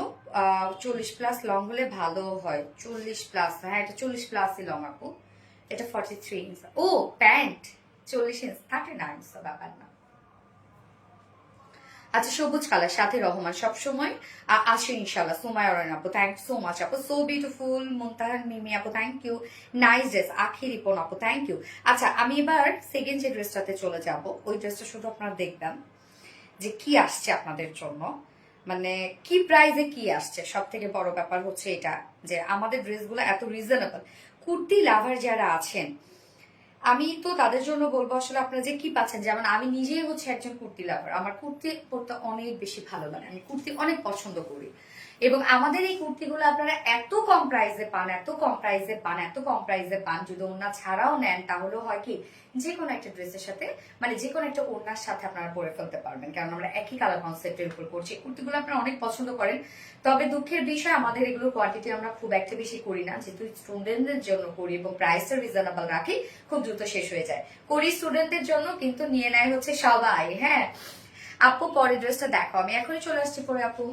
40+ লং হলে ভালো হয়। 40+, হ্যাঁ এটা 40+ই লং আপু। এটা 43 ইঞ্চ। ও প্যান্ট 40 ইঞ্চ, 39 ব্যাপার না। আচ্ছা সবুজ কালার, সাথে রহমান সবসময় আসে ইনশাল্লাহ। সুমায়া অরেন আপু, থ্যাংক সো মাচ আপু। So beautiful. মুনতাহার মিমি আপু, থ্যাংক ইউ। নাইস ড্রেস আখি রিপন আপু, থ্যাংক ইউ। আচ্ছা আমি এবার সেকেন্ড যে ড্রেসটাতে চলে যাব, ওই ড্রেসটা শুধু আপনারা দেখবেন যে কি আসছে আপনাদের জন্য, মানে কি প্রাইজে কি আসছে। সব থেকে বড় ব্যাপার হচ্ছে এটা যে আমাদের ড্রেসগুলো এত রিজনেবল। কুর্তি লাভার যারা আছেন, আমি তো তাদের জন্য বলবো আসলে আপনারা যে কি পাচ্ছেন। যেমন আমি নিজেই হচ্ছে একজন কুর্তি লাভার, আমার কুর্তি পরতে অনেক বেশি ভালো লাগে, আমি কুর্তি অনেক পছন্দ করি। এবং আমাদের এই কুর্তিগুলো আপনারা এত কম প্রাইসে পান, এত কম প্রাইসে পান, এত কম প্রাইসে পান। যদি ওড়না ছাড়াও নেন তাহলেও হয় কি, যে কোনো একটা ড্রেসের সাথে, মানে যে কোনো একটা ওড়নার সাথে আপনারা পরে ফেলতে পারবেন, কারণ আমরা একই কালার কনসেপ্টের উপর করছি। কুর্তিগুলো আপনারা অনেক পছন্দ করেন, তবে দুঃখের বিষয় আমাদের এগুলোর কোয়ান্টিটি আমরা খুব একটা বেশি করি না, যেহেতু স্টুডেন্টদের জন্য করি এবং প্রাইসটা রিজনেবল রাখি, খুব দ্রুত শেষ হয়ে যায়। করি স্টুডেন্টদের জন্য, কিন্তু নিয়ে নেয় হচ্ছে সবাই। হ্যাঁ আপু পরের ড্রেসটা দেখো, আমি এখনই চলে আসছি পরে আপু।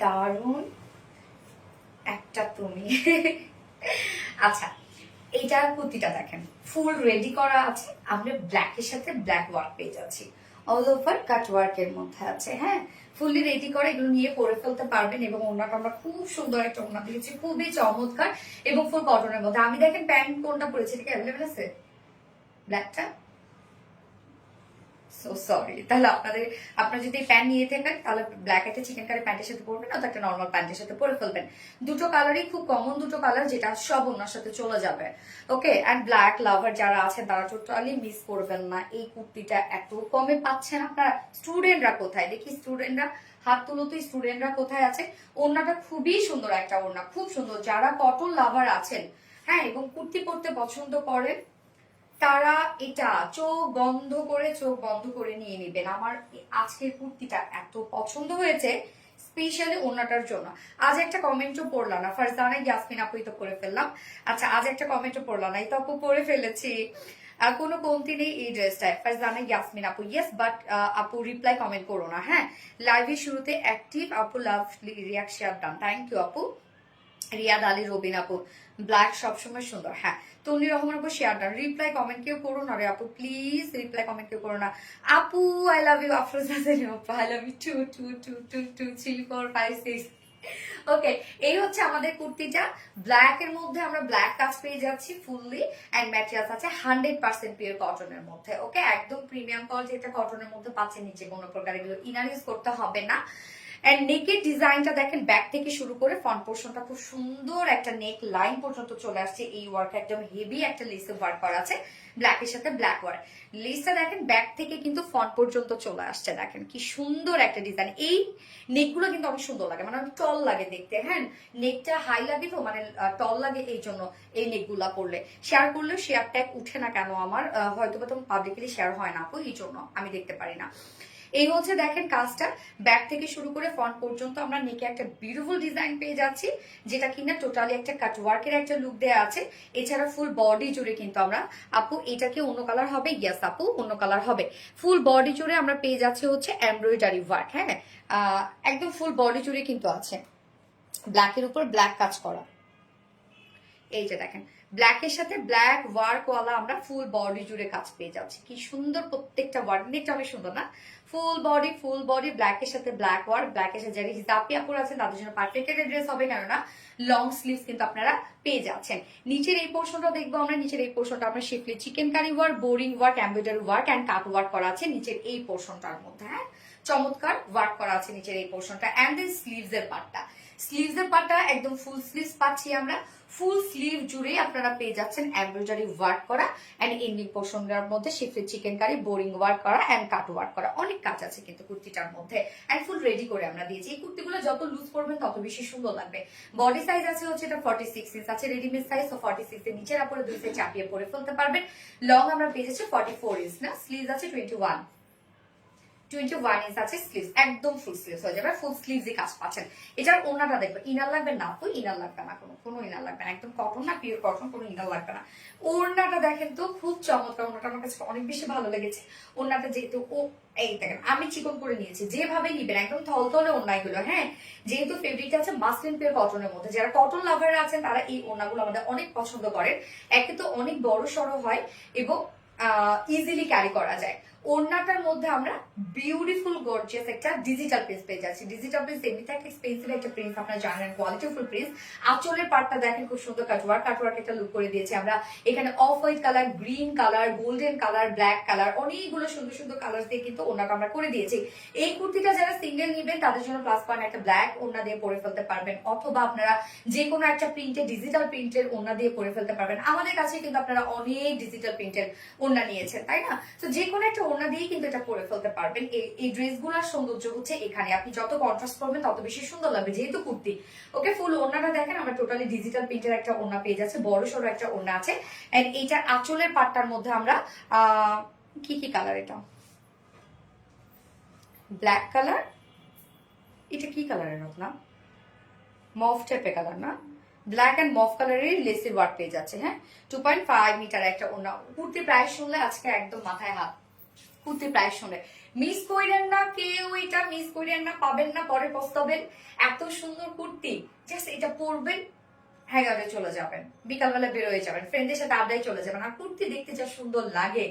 দারুণ একটা তুমি। আচ্ছা এইটার কুর্তিটা দেখেন, ফুল রেডি করা আছে, আমরা ব্ল্যাকের সাথে ব্ল্যাক ওয়ার্ক পেয়ে যাচ্ছি, অল ওভার কাট ওয়ার্কের মধ্যে আছে। হ্যাঁ ফুললি রেডি করে এগুলো নিয়ে পরে ফেলতে পারবেন। এবং ওনাটা আমরা খুব সুন্দর একটা ওনা দিয়েছি, খুবই চমৎকার এবং ফুল কটনের মধ্যে। আমি দেখেন প্যান্ট কোনটা পরেছি, এটা কি অ্যাভেলেবেল আছে ব্ল্যাকটা? So sorry. তাহলে আপনারা যদি প্যান্ট নিয়ে থাকেন তাহলে ব্ল্যাক একটা চিকেন কারি প্যান্টের সাথে পরবেন, অথবা একটা নর্মাল প্যান্টের সাথে পরে ফেলবেন। দুটো কালারই খুব কমন, দুটো কালার যেটা সব ওনার সাথে চলে যাবে। ওকে অ্যান্ড ব্ল্যাক লাভার যারা আছেন তারা টোটালি মিস করবেন না। এই কুর্তিটা এত কমে পাচ্ছেন আপনারা। স্টুডেন্টরা কোথায় দেখি, স্টুডেন্টরা হাত তুলো তো, স্টুডেন্টরা কোথায় আছে? ওড়নাটা খুবই সুন্দর একটা ওড়না, খুব সুন্দর। যারা কটন লাভার আছেন, হ্যাঁ এবং কুর্তি পরতে পছন্দ করেন, তারা এটা চোখ বন্ধ করে নিয়ে নেবেন। আমার আজকের কুর্তিটা এত পছন্দ হয়েছে স্পেশালি ওনাটার জন্য। আজ একটা কমেন্টও পড়লাম না, ফারজানা ইয়াসমিন আপু তো করে ফেললাম। আচ্ছা আজ একটা কমেন্টও পড়লাম না, এই তো আপু পরে ফেলেছি। কোনো কমতি নেই এই ড্রেসটায়, ফারজানা ইয়াসমিন আপু। ইয়েস বাট আপু রিপ্লাই কমেন্ট করো না। হ্যাঁ লাইভের শুরুতে অ্যাক্টিভ আপু, lovely reaction done, thank you আপু। রিয়াদ আলী রবিন আপু, ব্ল্যাক সবসময় সুন্দর। হ্যাঁ তনি রহমান আপু শেয়ার ডান। রিপ্লাই কমেন্ট কেউ করো না রে আপু, প্লিজ রিপ্লাই কমেন্ট কেউ করো না আপু। I love you Afroza Selim আপু, আই লাভ ইউ 2 2 2 2 2 3 4 5 6। ওকে এই হচ্ছে আমাদের কুর্তিটা। ব্ল্যাক এর মধ্যে আমরা ব্ল্যাক কাজ পেয়ে যাচ্ছি ফুললি, এন্ড ম্যাটেরিয়ালস আছে 100% পিওর কটনের মধ্যে। ওকে একদম প্রিমিয়াম কোয়ালিটি একটা কটনের মধ্যে পাচ্ছেন, নিচে কোনো প্রকার এগুলো ইনার ইউজ করতে হবে না। এন্ড নেকের ডিজাইনটা দেখেন ব্যাক থেকে শুরু করে ফ্রন্ট পোর্শনটা খুব সুন্দর একটা নেক লাইন পর্যন্ত চলে আসছে। এই ওয়ার্ক একদম হেভি একটা লেসে ওয়ার্ক করা আছে, ব্ল্যাকের সাথে ব্ল্যাক ওয়ার্ক। লেসটা দেখেন ব্যাক থেকে কিন্তু ফ্রন্ট পর্যন্ত চলে আসছে, দেখেন কি সুন্দর একটা ডিজাইন। এই নেকগুলো কিন্তু অনেক সুন্দর লাগে, মানে অনেক টল লাগে দেখতে। হ্যাঁ, নেকটা হাই লাগে তো, মানে টল লাগে, এই জন্য এই নেকগুলা পরলে শেয়ার করলে শেয়ার ট্যাগ উঠে না কেন আমার, হয়তো বা তোমার পাবলিকলি শেয়ার হয় না আপু, এই জন্য আমি দেখতে পারি না। এই হচ্ছে দেখেন কাজটা ব্যাক থেকে শুরু করে ফ্রন্ট পর্যন্ত আমরা নেকে একটা বিউটিফুল ডিজাইন পেয়ে যাচ্ছি, যেটা কিনা টোটালি একটা কাট ওয়ার্কের একটা লুক দেওয়া আছে। এছাড়া ফুল বডি জুড়ে কিন্তু আমরা, আপু এটা কি অন্য কালার হবে? ইয়েস আপু, অন্য কালার হবে। ফুল বডি জুড়ে আমরা পেয়ে যাচ্ছি হচ্ছে এমব্রয়ডারি ওয়ার্ক। হ্যাঁ, একদম ফুল বডি জুড়ে কিন্তু আছে ব্ল্যাকের উপর ব্ল্যাক কাজ করা। এই যে দেখেন ব্ল্যাকের সাথে ব্ল্যাক ওয়ার্ক ওয়ালা আমরা ফুল বডি জুড়ে কাজ পেয়ে যাচ্ছি। কি সুন্দর প্রত্যেকটা ওয়ার্ক, নেকটা অনেক সুন্দর না? ফুল বডি ব্ল্যাকের সাথে ব্ল্যাক ওয়ার্ক, ব্ল্যাকের সাথে যারা হিজাবি আপুরা আছেন তাদের জন্য পারফেক্ট একটা ড্রেস হবে, কেননা লং স্লিভস কিন্তু আপনারা পেয়ে যাচ্ছেন। নিচের এই পোর্শনটা দেখবো আমরা, নিচের এই পোর্শনটা আমরা schiffli chikankari work, boring work, embroidery work and cut work করা আছে নিচের এই পোর্শনটার মধ্যে। হ্যাঁ, চমৎকার ওয়ার্ক করা আছে নিচের এই পোর্শনটা। এন্ড দেন স্লিভস এর পার্টটা একদম ফুল স্লিভস পাচ্ছি আমরা। ফুল স্লিভ জুড়ে আপনারা পেয়ে যাচ্ছেন এমব্রয়ডারি ওয়ার্ক করা এন্ড এন্ডিং পোর্শনের মধ্যে shifted chikankari, boring work করা এন্ড কাট ওয়ার্ক করা। অনেক কাজ আছে কিন্তু কুর্তিটার মধ্যে, এন্ড ফুল রেডি করে আমরা দিয়েছি। এই কুর্তিগুলো যত লুজ করবেন তত বেশি সুন্দর লাগবে। বডি সাইজ আছে হচ্ছে এটা 46 ইঞ্চ আছে, রেডিমেড সাইজ। তো 46 এর নিচের আপরে দুই সাইড চাপিয়ে পরে ফেলতে পারবেন। লং আমরা পেয়ে যাচ্ছি 44 ইঞ্চ না, স্লিভস আছে 21 ইঞ্চ আছে স্লিভস, একদম ফুল স্লিভস হয়ে যাবে। ফুল স্লিভস কাজ পাচ্ছেন। এটার ওনাটা দেখবে, ইনার লাগবে না আপু, ইনার লাগবে না, কোনো ইনার লাগবে না, একদম কটন না, পিওর কটন, কোনো ইনার লাগবে না। ওড়নাটা দেখেন তো খুব চমৎকার, ওড়নাটা আমার কাছে অনেক বেশি ভালো লেগেছে। ওড়নাটা যেহেতু এই দেখেন আমি চিকন করে নিয়েছি, যেভাবে নিবেন একদম থলথলে ওড়নাগুলো। হ্যাঁ, যেহেতু ফেব্রিকটা আছে মাসলিন পিওর কটনের মধ্যে, যারা কটন লাভাররা আছেন তারা এই ওড়নাগুলো আমাদের অনেক পছন্দ করেন। একে তো অনেক বড় সড়ো হয় এবং ইজিলি ক্যারি করা যায়। ওড়নাটার মধ্যে আমরা বিউটিফুল গর্জিয়াস একটা ডিজিটাল প্রিন্ট পেয়ে যাচ্ছি। ডিজিটাল প্রিন্ট এমনিতে একটা এক্সপেন্সিভ একটা প্রিন্ট, আপনারা জানেন কোয়ালিটিফুল প্রিন্ট। আঁচলের পার্টটা দেখেন খুব সুন্দর কাটওয়ার্ক একটা লুক করে দিয়েছি আমরা। এখানে off white colour, green colour, golden colour, black colour, অনেকগুলো সুন্দর সুন্দর কালার দিয়ে কিন্তু ওড়নাটা আমরা করে দিয়েছি। এই কুর্তিটা যারা সিঙ্গেল নেবেন তাদের জন্য প্লাস পয়েন্ট, একটা ব্ল্যাক ওড়না দিয়ে পরে ফেলতে পারবেন, অথবা আপনারা যে কোনো একটা প্রিন্টের ডিজিটাল প্রিন্টের ওড়না দিয়ে পরে ফেলতে পারবেন। আমাদের কাছে কিন্তু আপনারা অনেক ডিজিটাল প্রিন্টের ওড়না নিয়েছেন, তাই না? তো যে কোনো একটা ওড়না দিয়ে কিন্তু এটা পরে ফেলতে পারবেন। এই ড্রেসগুলোর সৌন্দর্য হচ্ছে এখানে, আপনি যত কন্ট্রাস্ট করবেন তত বেশি সুন্দর লাগবে, যেহেতু কুর্তি। ওকে, ফুল ওড়নাটা দেখেন আমরা টোটালি ডিজিটাল প্রিন্টের একটা ওড়না পেয়ে যাচ্ছে, বড় সড়ো একটা ওড়না আছে। এন্ড এইটার আঁচলের পাটটার মধ্যে আমরা কি কালার, এটা ব্ল্যাক কালার, এটা কি কালারের না, মফ টাইপের কালার না, ব্ল্যাক এন্ড মফ কালারের লেসের ওয়ার্ক পেয়ে যাচ্ছে। হ্যাঁ, 2.5 মিটার একটা ওড়না। কুর্তি প্রাইস শুনলে আজকে একদম মাথায় হাত, কুর্তি প্রাইস শুনে মিস করেন না কেউ, এটা মিস করেন না, পাবেন না, পরে পস্তাবেন। এত সুন্দর কুর্তি, জাস্ট এটা পরবেন, হ্যাঙ্গারে চলে যাবেন, বিকালবেলা বেরোয় যাবেন, ফ্রেন্ডের সাথে আড্ডায় চলে যাবেন। আর কুর্তি দেখতে যা সুন্দর লাগে,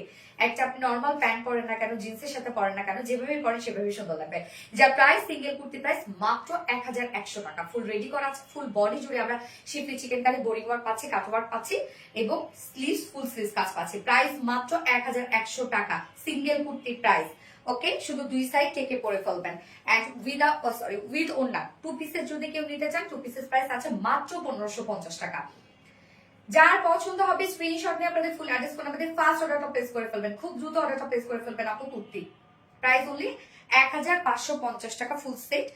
একটা আপনি নর্মাল প্যান্ট পরেন না কেন, জিন্সের সাথে পরেন না কেন, যেভাবে পরেন সেভাবে সুন্দর লাগবে। যা প্রাইস, সিঙ্গেল কুর্তি প্রাইস মাত্র 1100 টাকা। ফুল রেডি করা আছে, ফুল বডি জুড়ে আমরা schiffli chikankari, boring work পাচ্ছি, কাট ওয়ার্ক পাচ্ছি এবং স্লিভস, ফুল স্লিভস কাজ পাচ্ছি। প্রাইস মাত্র 1100 টাকা, সিঙ্গেল কুর্তির প্রাইস। ওকে, শুধু দুই সাইড টেকে পরে ফেলবেন। এন্ড উইথ ওড়না, 2 পিসের যদি কেউ নিতে চান, 2 পিসের প্রাইস আছে মাত্র 1550 টাকা। যার পছন্দ হবে স্ক্রিনশট নিয়ে আপনাদের ফুল অ্যাড্রেস করে আমাদের ফার্স্ট অর্ডারটা প্লেস করে ফেলবেন, খুব দ্রুত অর্ডারটা প্লেস করে ফেলবেন। আপু কুর্তি প্রাইস অনলি 1550 টাকা ফুল সেট।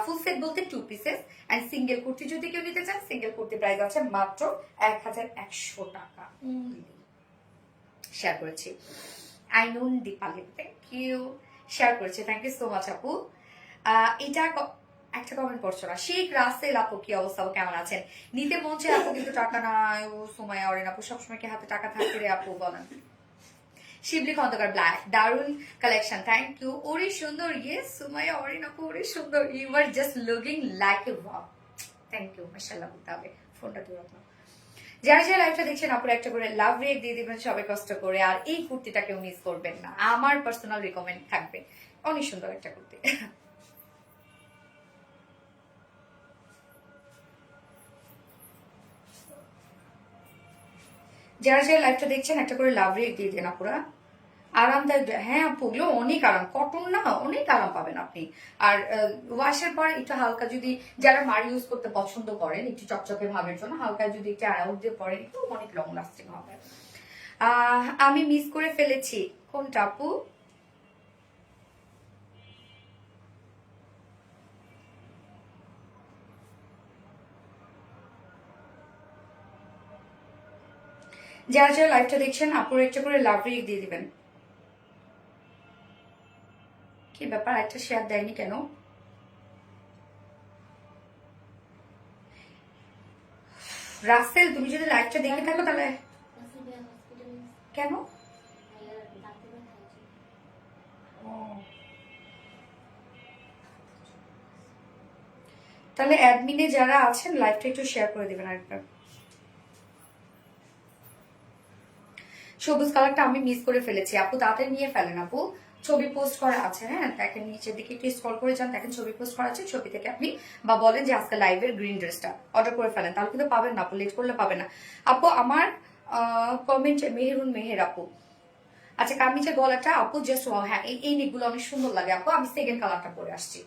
ফুল সেট বলতে 2 পিসেস। এন্ড সিঙ্গেল কুর্তি যদি কেউ নিতে চান, সিঙ্গেল কুর্তি প্রাইস আছে মাত্র 1100 টাকা। শেয়ার করেছি, আই নুন দীপালি, থ্যাংক ইউ, শেয়ার করেছে, থ্যাংক ইউ সো মাচ আপু। এটা একটা কমেন্ট পড়ছো না, শেখ রাসেল আপু কি অবস্থা, কেমন আছেন? নিতে মন চায় আপু, কিন্তু টাকা নাই। ও সুমাইয়া অরেন আপু, সবসময় কি হাতে টাকা থাকে রে আপু, বলেন। শিবলি খন্দকার, ব্ল্যাক, দারুন কালেকশন, থ্যাংক ইউ। ওরে সুন্দর, ইয়েস সুমাইয়া অরেন আপু, ওরে সুন্দর, you are just looking like a wow, thank you, মাশাআল্লাহ বলতে হবে। ফোনটা দূর রাখলাম। যারা যারা লাইভটা দেখছেন আপনারা একটা করে লাভ রেট দিয়ে দিবেন সবাই কষ্ট করে। আর এই কুর্তিটা কেউ মিস করবেন না, আমার পার্সোনাল রিকমেন্ড থাকবে, অনেক সুন্দর একটা কুর্তি। যারা যারা লাইভটা দেখছেন একটা করে লাভ রেট দিয়ে দেন আপুরা। আরামদায়ক, হ্যাঁ আপু ওগুলো অনেক আরাম, কটন না, অনেক আরাম পাবেন আপনি। আর ওয়াশের পর একটু হালকা যদি যারা মার ইউজ করতে পছন্দ করেন একটু চকচকে ভাবের জন্য হালকা যদি একটু আরাউট দিয়ে পরেন একটু অনেক লং লাস্টিং হবে। আমি মিস করে ফেলেছি কোনটা আপু? যারা যারা লাইভটা দেখছেন আপুর একটা করে লাভ রিক দিয়ে দিবেন। কি ব্যাপার, একটা শেয়ার দেয়নি কেন? রাসেল তুমি যদি লাইভটা দেখে থাকো তাহলে কেন? তাহলে অ্যাডমিনে যারা আছেন লাইভটা একটু শেয়ার করে দিবেন আরেকবার। সবুজ কালারটা আমি মিস করে ফেলেছি আপু, তাড়াতাড়ি নিয়ে ফেলেন আপু। ছবি পোস্ট করা আছে, হ্যাঁ দেখেন নিচের দিকে একটু স্ক্রল করে যান, দেখেন ছবি পোস্ট করা আছে, ছবি থেকে আপনি বা বলেন যে আজকে লাইভের গ্রিন ড্রেসটা অর্ডার করে ফেলেন, তাহলে কিন্তু পাবেন না আপু, লেট করলে পাবেন না আপু। আমার কমেন্ট মেহেরুন মেহের আপু। আচ্ছা কামিজের গলাটা আপু জাস্ট হ্যাঁ এই নেকগুলো অনেক সুন্দর লাগে আপু, আমি সেকেন্ড কালারটা পরে আসছি।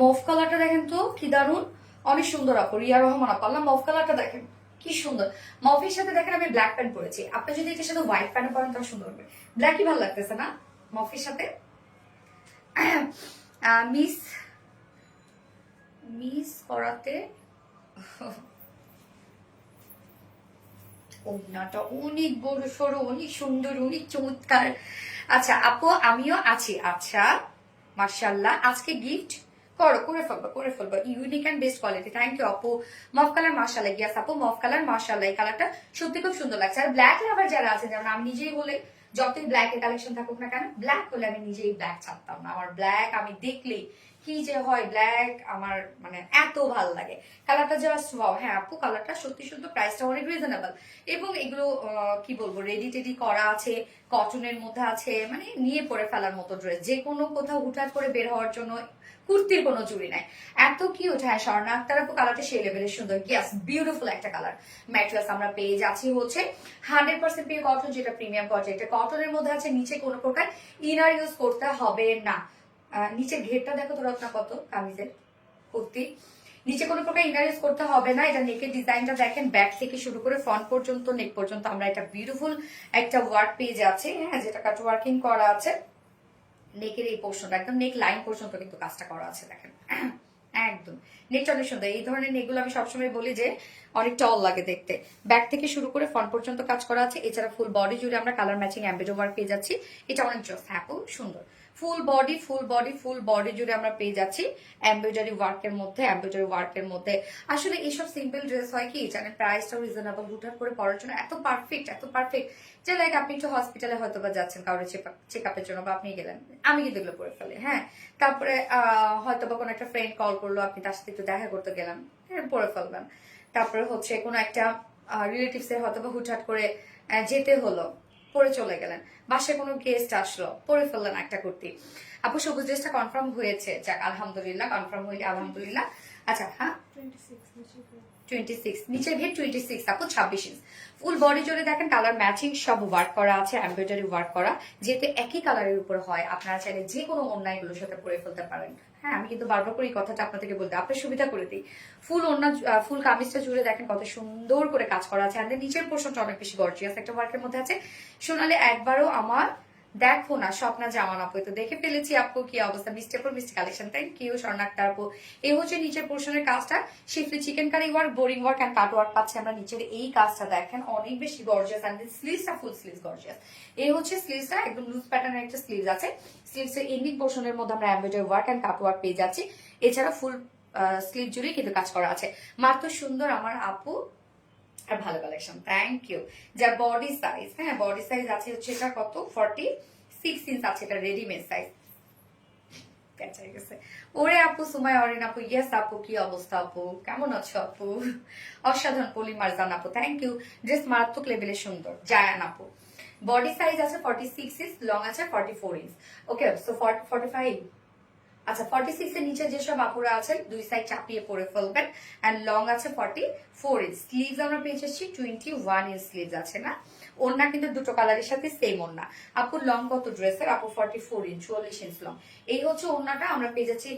মফ কালারটা দেখেন তো কি দারুন, অনেক সুন্দর আপু, রিয়া রহমান আপু। আল্লাহ মফ কালারটা দেখেন কি সুন্দর। মফের সাথে দেখেন আমি ব্ল্যাক প্যান্ট পরেছি, আপনি যদি এটার সাথে হোয়াইট প্যান্ট পরেন তাহলে সুন্দর হবে। ব্ল্যাকই ভালো লাগতেছে না মফের সাথে? মিস মিস করাতে ওড়নাটা অনেক বড় সড়ো, অনেক সুন্দর, অনেক চমৎকার। আচ্ছা আপু আমিও আছি। আচ্ছা মার্শাল্লাহ, আজকে গিফট করে ফেলবো unique and best quality. Thank you আপু। মফ কালার মার্শাল্লাহ, গিয়াস আপু মফ কালার মার্শাল্লাহ, এই কালারটা সত্যি খুব সুন্দর লাগছে। আর ব্ল্যাক লাভার যারা আছে, যেমন আমি নিজেই বলে যতই ব্ল্যাক এর কালেকশন থাকুক না কেন, ব্ল্যাক হলে আমি নিজেই ব্ল্যাক ছাড়তাম না। আমার ব্ল্যাক আমি দেখলেই কি যে হয়, ব্ল্যাক আমার মানে এত ভালো লাগে কালারটা, জাস্ট ওয়াও। হ্যাঁ আপু কালারটা সত্যি সুন্দর, প্রাইসটা অনেক রিজনেবল, এবং এগুলো কি বলবো রেডি টেডি করা আছে, কটনের মধ্যে আছে, মানে নিয়ে পরে ফেলার মতো ড্রেস, যে কোনো কোথাও হুটহাট করে বের হওয়ার জন্য কুর্তির কোনো চুরি নাই। এত কিউট। হ্যাঁ স্বর্ণা আক্তার আপু কালারটা সেই লেভেলের সুন্দর, ইয়াস বিউটিফুল একটা কালার। ম্যাটেরিয়ালস আমরা পেয়ে যাচ্ছি হচ্ছে 100% পিওর কটন, যেটা প্রিমিয়াম পর্যায়ে, এটা কটনের মধ্যে আছে, নিচে কোনো প্রকার ইনার ইউজ করতে হবে না। নিচের ঘেরটা দেখো তো রত্না কত কামিজের কুর্তি, নিচে কোনো প্রকার ইনার ইউজ করতে হবে না। এটা নেকের ডিজাইনটা দেখেন, ব্যাক থেকে শুরু করে ফ্রন্ট পর্যন্ত, নেক পর্যন্ত আমরা এটা বিউটিফুল একটা ওয়ার্ক পেয়ে যাচ্ছি, হ্যাঁ যেটা কাট ওয়ার্কিং করা আছে। নেকের এই পোর্শনটা একদম নেক লাইন পর্যন্ত কিন্তু কাজটা করা আছে দেখেন, একদম নেকটা অনেক সুন্দর। এই ধরনের নেকগুলো আমি সবসময় বলি যে অনেক টল লাগে দেখতে। ব্যাক থেকে শুরু করে ফ্রন্ট পর্যন্ত কাজ করা আছে, এছাড়া ফুল বডি জুড়ে আমরা কালার ম্যাচিং এমব্রয়ডারি ওয়ার্ক পেয়ে যাচ্ছি, এটা অনেক জোস। হ্যাঁ সুন্দর, ফুল বডি জুড়ে আমরা পেয়ে যাচ্ছি এমব্রয়ডারি ওয়ার্কের মধ্যে। আসলে এইসব সিম্পল ড্রেস হয় কি জানেন, প্রাইসটাও রিজনেবল, হুটহাট করে পরার জন্য এত পারফেক্ট যে লাইক আপনি একটু হসপিটালে হয়তো বা যাচ্ছেন কারোর চেক আপের জন্য, বা আপনি গেলেন, আমি কিন্তু এগুলো পরে ফেলি। হ্যাঁ তারপরে হয়তো বা কোনো একটা ফ্রেন্ড কল করলো, আপনি তার সাথে একটু দেখা করতে গেলেন, পরে ফেলবেন। তারপরে হচ্ছে কোনো একটা রিলেটিভস এর হয়তো বা হুটহাট করে যেতে হলো, পরে চলে গেলেন। বাসায় কোনো গেস্ট আসলো, পরে ফেললেন একটা কুর্তি। আপু সবুজ ড্রেসটা কনফার্ম হয়েছে, যাক আলহামদুলিল্লাহ, কনফার্ম হইলে আলহামদুলিল্লাহ। আচ্ছা হ্যাঁ 26 নিচের ঘের 26 আপু 26 ইঞ্চ। ফুল বডি জুড়ে দেখেন কালার ম্যাচিং সব ওয়ার্ক করা আছে, এমব্রয়ডারি ওয়ার্ক করা, যেহেতু একই কালারের উপর হয় আপনারা চাইলে যে কোনো অন্যায়গুলোর সাথে পরে ফেলতে পারেন। হ্যাঁ আমি কিন্তু বারবার করে এই কথাটা আপনাদেরকে বলতে আপনার সুবিধা করে দিই। ফুল কামিজটা জুড়ে দেখেন কত সুন্দর করে কাজ করা আছে, আর নিচের পোর্শনটা অনেক বেশি গর্জিয়াস একটা ওয়ার্কের মধ্যে আছে। সোনালি একবারও আমার দেখো না স্বপ্না জামান আপু, তো দেখে ফেলেছি আপু কি অবস্থা। মিষ্টি আপুর মিষ্টি কালেকশন, থ্যাংক ইউ স্বর্ণাক্তার আপু। এই হচ্ছে নিচের পোর্শনের কাজটা, schiffli chikankari work, boring work and cut work পাচ্ছি আমরা নিচের এই কাজটা। দেখেন অনেক বেশি গর্জিয়াস, এন্ড স্লিভসটা ফুল স্লিভস গর্জিয়াস। এই হচ্ছে স্লিভসটা, একদম লুজ প্যাটার্নের একটা স্লিভস আছে। স্লিভসের এন্ডিং পোর্শনের মধ্যে আমরা embroidery work and cut work পেয়ে যাচ্ছি। এছাড়া ফুল স্লিভ জুড়ে কিন্তু কাজ করা আছে। মাত্র সুন্দর আমার আপু আর ভালো কালেকশন, থ্যাংক ইউ। যার বডি সাইজ, হ্যাঁ বডি সাইজ আছে হচ্ছে এটা কত 46 ইঞ্চ আছে, এটা রেডিমেড সাইজ। ওরে আপু সুমাই অরিন আপু, ইয়েস আপু কি অবস্থা আপু, কেমন আছো আপু? অসাধারণ পলিমার জান আপু, থ্যাংক ইউ। ড্রেস মারাত্মক লেভেলের সুন্দর। জায়ান আপু বডি সাইজ আছে 46 ইঞ্চ, লং আছে 44 ইঞ্চ। ওকে সো 45, আচ্ছা 46 এর নিচে যেসব আপুরা আছেন দুই সাইড চাপিয়ে পরে ফেলবেন। এন্ড লং আছে 44 ইঞ্চ। স্লিভস আমরা পেয়ে যাচ্ছি 21 ইঞ্চ স্লিভস আছে না। ওড়না কিন্তু দুটো কালারের সাথে সেম ওড়না। আপুর লং কত ড্রেসের? আপু 44 ইঞ্চ, 44 ইঞ্চ লং। এই হচ্ছে ওড়নাটা আমরা পেয়ে যাচ্ছি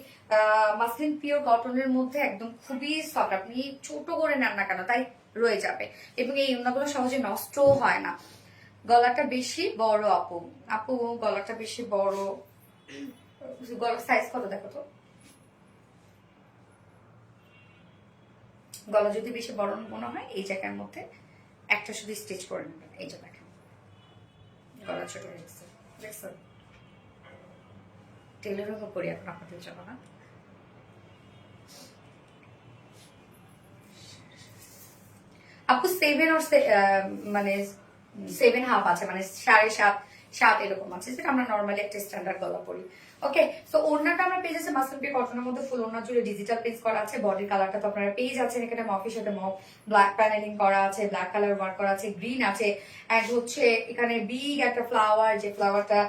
মাসলিন পিওর কটনের মধ্যে, একদম খুবই সফট। আপনি ছোট করে নেন না কেন তাই রয়ে যাবে, এবং এই ওড়নাগুলো সহজে নষ্টও হয় না। গলাটা বেশি বড় আপু, আপু গলাটা বেশি বড়, গলার সাইজ কত দেখো তো। গলা যদি বেশি বড় মনে হয় এই জায়গার মধ্যে একটা শুধু স্টিচ করে নেবেন। এই যে দেখেন গলা ছোট হয়ে গেছে, দেখছেন? টেলারও করি এখন আপনাদের জন্য না। আপু 7 ওর মানে 7.5 আছে, মানে 7.5 এরকম আছে, যেটা আমরা নর্মালি একটা স্ট্যান্ডার্ড গলা পরি। ওকে সো ওড়নাটা আমরা পেয়ে যাচ্ছি মাসলিন পিওর কটনের মধ্যে, ফুল ওড়না জুড়ে ডিজিটাল প্রিন্ট করা আছে। বডির কালারটা তো আপনারা পেয়ে যাচ্ছেন, এখানে মফের সাথে মফ ব্ল্যাক প্যানেলিং করা আছে, ব্ল্যাক কালার ওয়ার্ক করা আছে, গ্রিন আছে, এন্ড হচ্ছে এখানে বিগ একটা ফ্লাওয়ার, যে ফ্লাওয়ারটা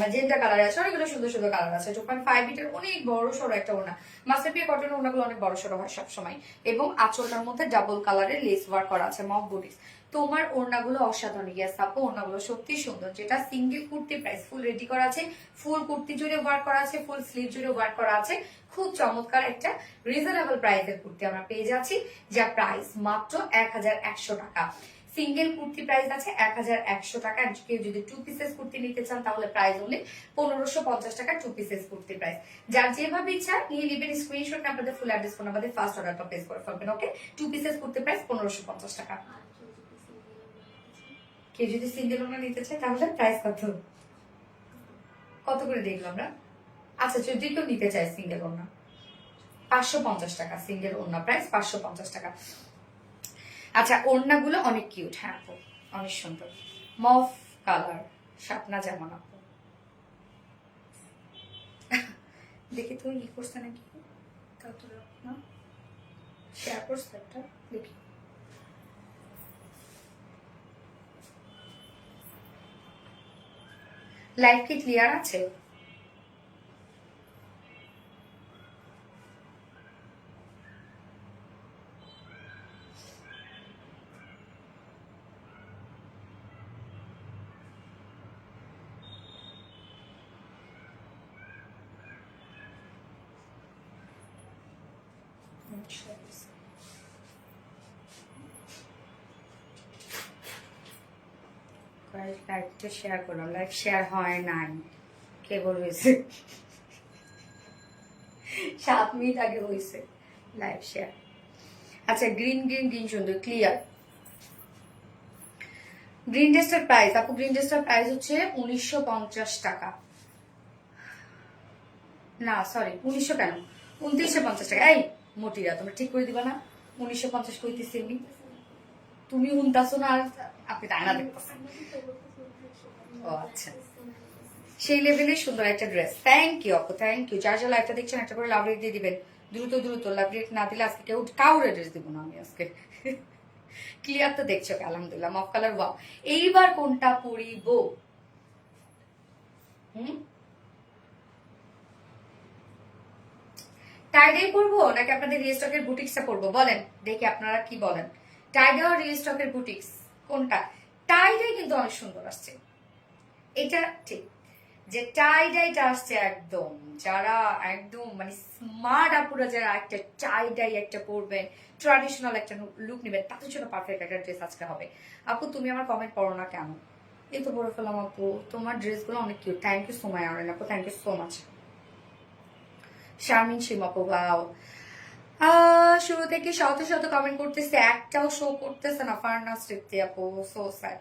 ম্যাজেন্টা কালার আছে। অনেকগুলো সুন্দর সুন্দর কালার আছে। 2.5 মিটার অনেক বড় সড়ো একটা ওড়না। মাসলিন পিওর কটনের ওড়নাগুলো অনেক বড় সড়ো হয় সবসময়, এবং আঁচলটার মধ্যে ডাবল কালারের লেস ওয়ার্ক করা আছে, মফ বুটিস। তোমার ওড়নাগুলো অসাধারণ। ইয়াস আপু ওড়নাগুলো সত্যি সুন্দর। যেটা single kurti price, full ready করা আছে, ফুল কুর্তি জুড়ে ওয়ার্ক করা আছে, ফুল স্লিভ জুড়ে ওয়ার্ক করা আছে। খুব চমৎকার একটা রিজনেবল প্রাইসের কুর্তি আমরা পেয়ে যাচ্ছি, যা প্রাইস মাত্র 1100 টাকা। সিঙ্গেল কুর্তি প্রাইস আছে 1100 টাকা। কেউ যদি 2 পিসেস কুর্তি নিতে চান তাহলে প্রাইস হলে 1550 টাকা 2 পিসেস কুর্তি প্রাইস। যার যেভাবে ইচ্ছা নিয়ে নেবেন, স্ক্রিনশট আপনাদের ফুল অ্যাড্রেস ফোন আমাদের ফার্স্ট অর্ডারটা প্লেস করে ফেলবেন। ওকে 2 পিসেস কুর্তি প্রাইস 1550 টাকা। কেউ যদি সিঙ্গেল ওড়না নিতে চায় তাহলে প্রাইস কত কত করে দেখলো আমরা? আচ্ছা যদি কেউ নিতে চায় সিঙ্গেল ওড়না 550 টাকা, সিঙ্গেল ওড়না প্রাইস 550 টাকা। আচ্ছা ওড়নাগুলো অনেক কিউট, হ্যাঁ আপু অনেক সুন্দর। মফ কালার, স্বপ্না যেমন আপু। দেখি তুই ই করছে নাকি, শেয়ার করছে একটা, দেখি। লাইভ কি ক্লিয়ার আছে? লাইভটা শেয়ার করলাম, লাইভ শেয়ার হয় নাই, কেবল হয়েছে 7 মিনিট আগে হয়েছে লাইভ শেয়ার। আচ্ছা গ্রিন গ্রিন গ্রিন সুন্দর ক্লিয়ার। গ্রিন ড্রেসটার প্রাইস আপু, গ্রিন ড্রেসটার প্রাইস হচ্ছে 1950 টাকা। না সরি 1900 কেন, 2950 টাকা। এই মোটিরা তোমরা ঠিক করে দিবা না? 1950 কইতেছি আমি, তুমি উনতাছো না, আর আপনি তাই না দেখতেছেন। ও আচ্ছা সেই লেভেলের সুন্দর একটা ড্রেস। থ্যাংক ইউ আপু, থ্যাংক ইউ। যার যা লাইভটা দেখছেন একটা করে লাভ রেট দিয়ে দিবেন, দ্রুত দ্রুত। লাভ রেট না দিলে আজকে কেউ কাউরে ড্রেস দিব না আমি আজকে। ক্লিয়ার তো দেখছো আলহামদুলিল্লাহ। মফ কালার ওয়াও। এইবার কোনটা পরিব? টাইডাই পরবো নাকি আপনাদের রিস্টকের বুটিক্সটা পরবো বলেন দেখি, আপনারা কি বলেন? টাইডা আর রিস্টকের বুটিক্স কোনটা? টাইডাই কিন্তু অনেক সুন্দর আসছে, এটা ঠিক যে টাইডাইটা আসছে একদম। যারা একদম মানে স্মার্ট আপুরা, যারা একটা টাইডাই একটা পরবেন, ট্র্যাডিশনাল একটা লুক নেবেন, তাদের জন্য পারফেক্ট একটা ড্রেস আজকে হবে। আপু তুমি আমার কমেন্ট পড়ো না কেন? এই তো পরে ফেলাম আপু, তোমার ড্রেসগুলো অনেক cute, thank you so much Aren আপু, thank you so much. Sharmin সীমা আপু, ওয়াও। শুরু থেকে শত শত কমেন্ট করতেছে, একটাও শো করতেছে না। ফারনাস তৃপ্তি আপু, সো স্যাড।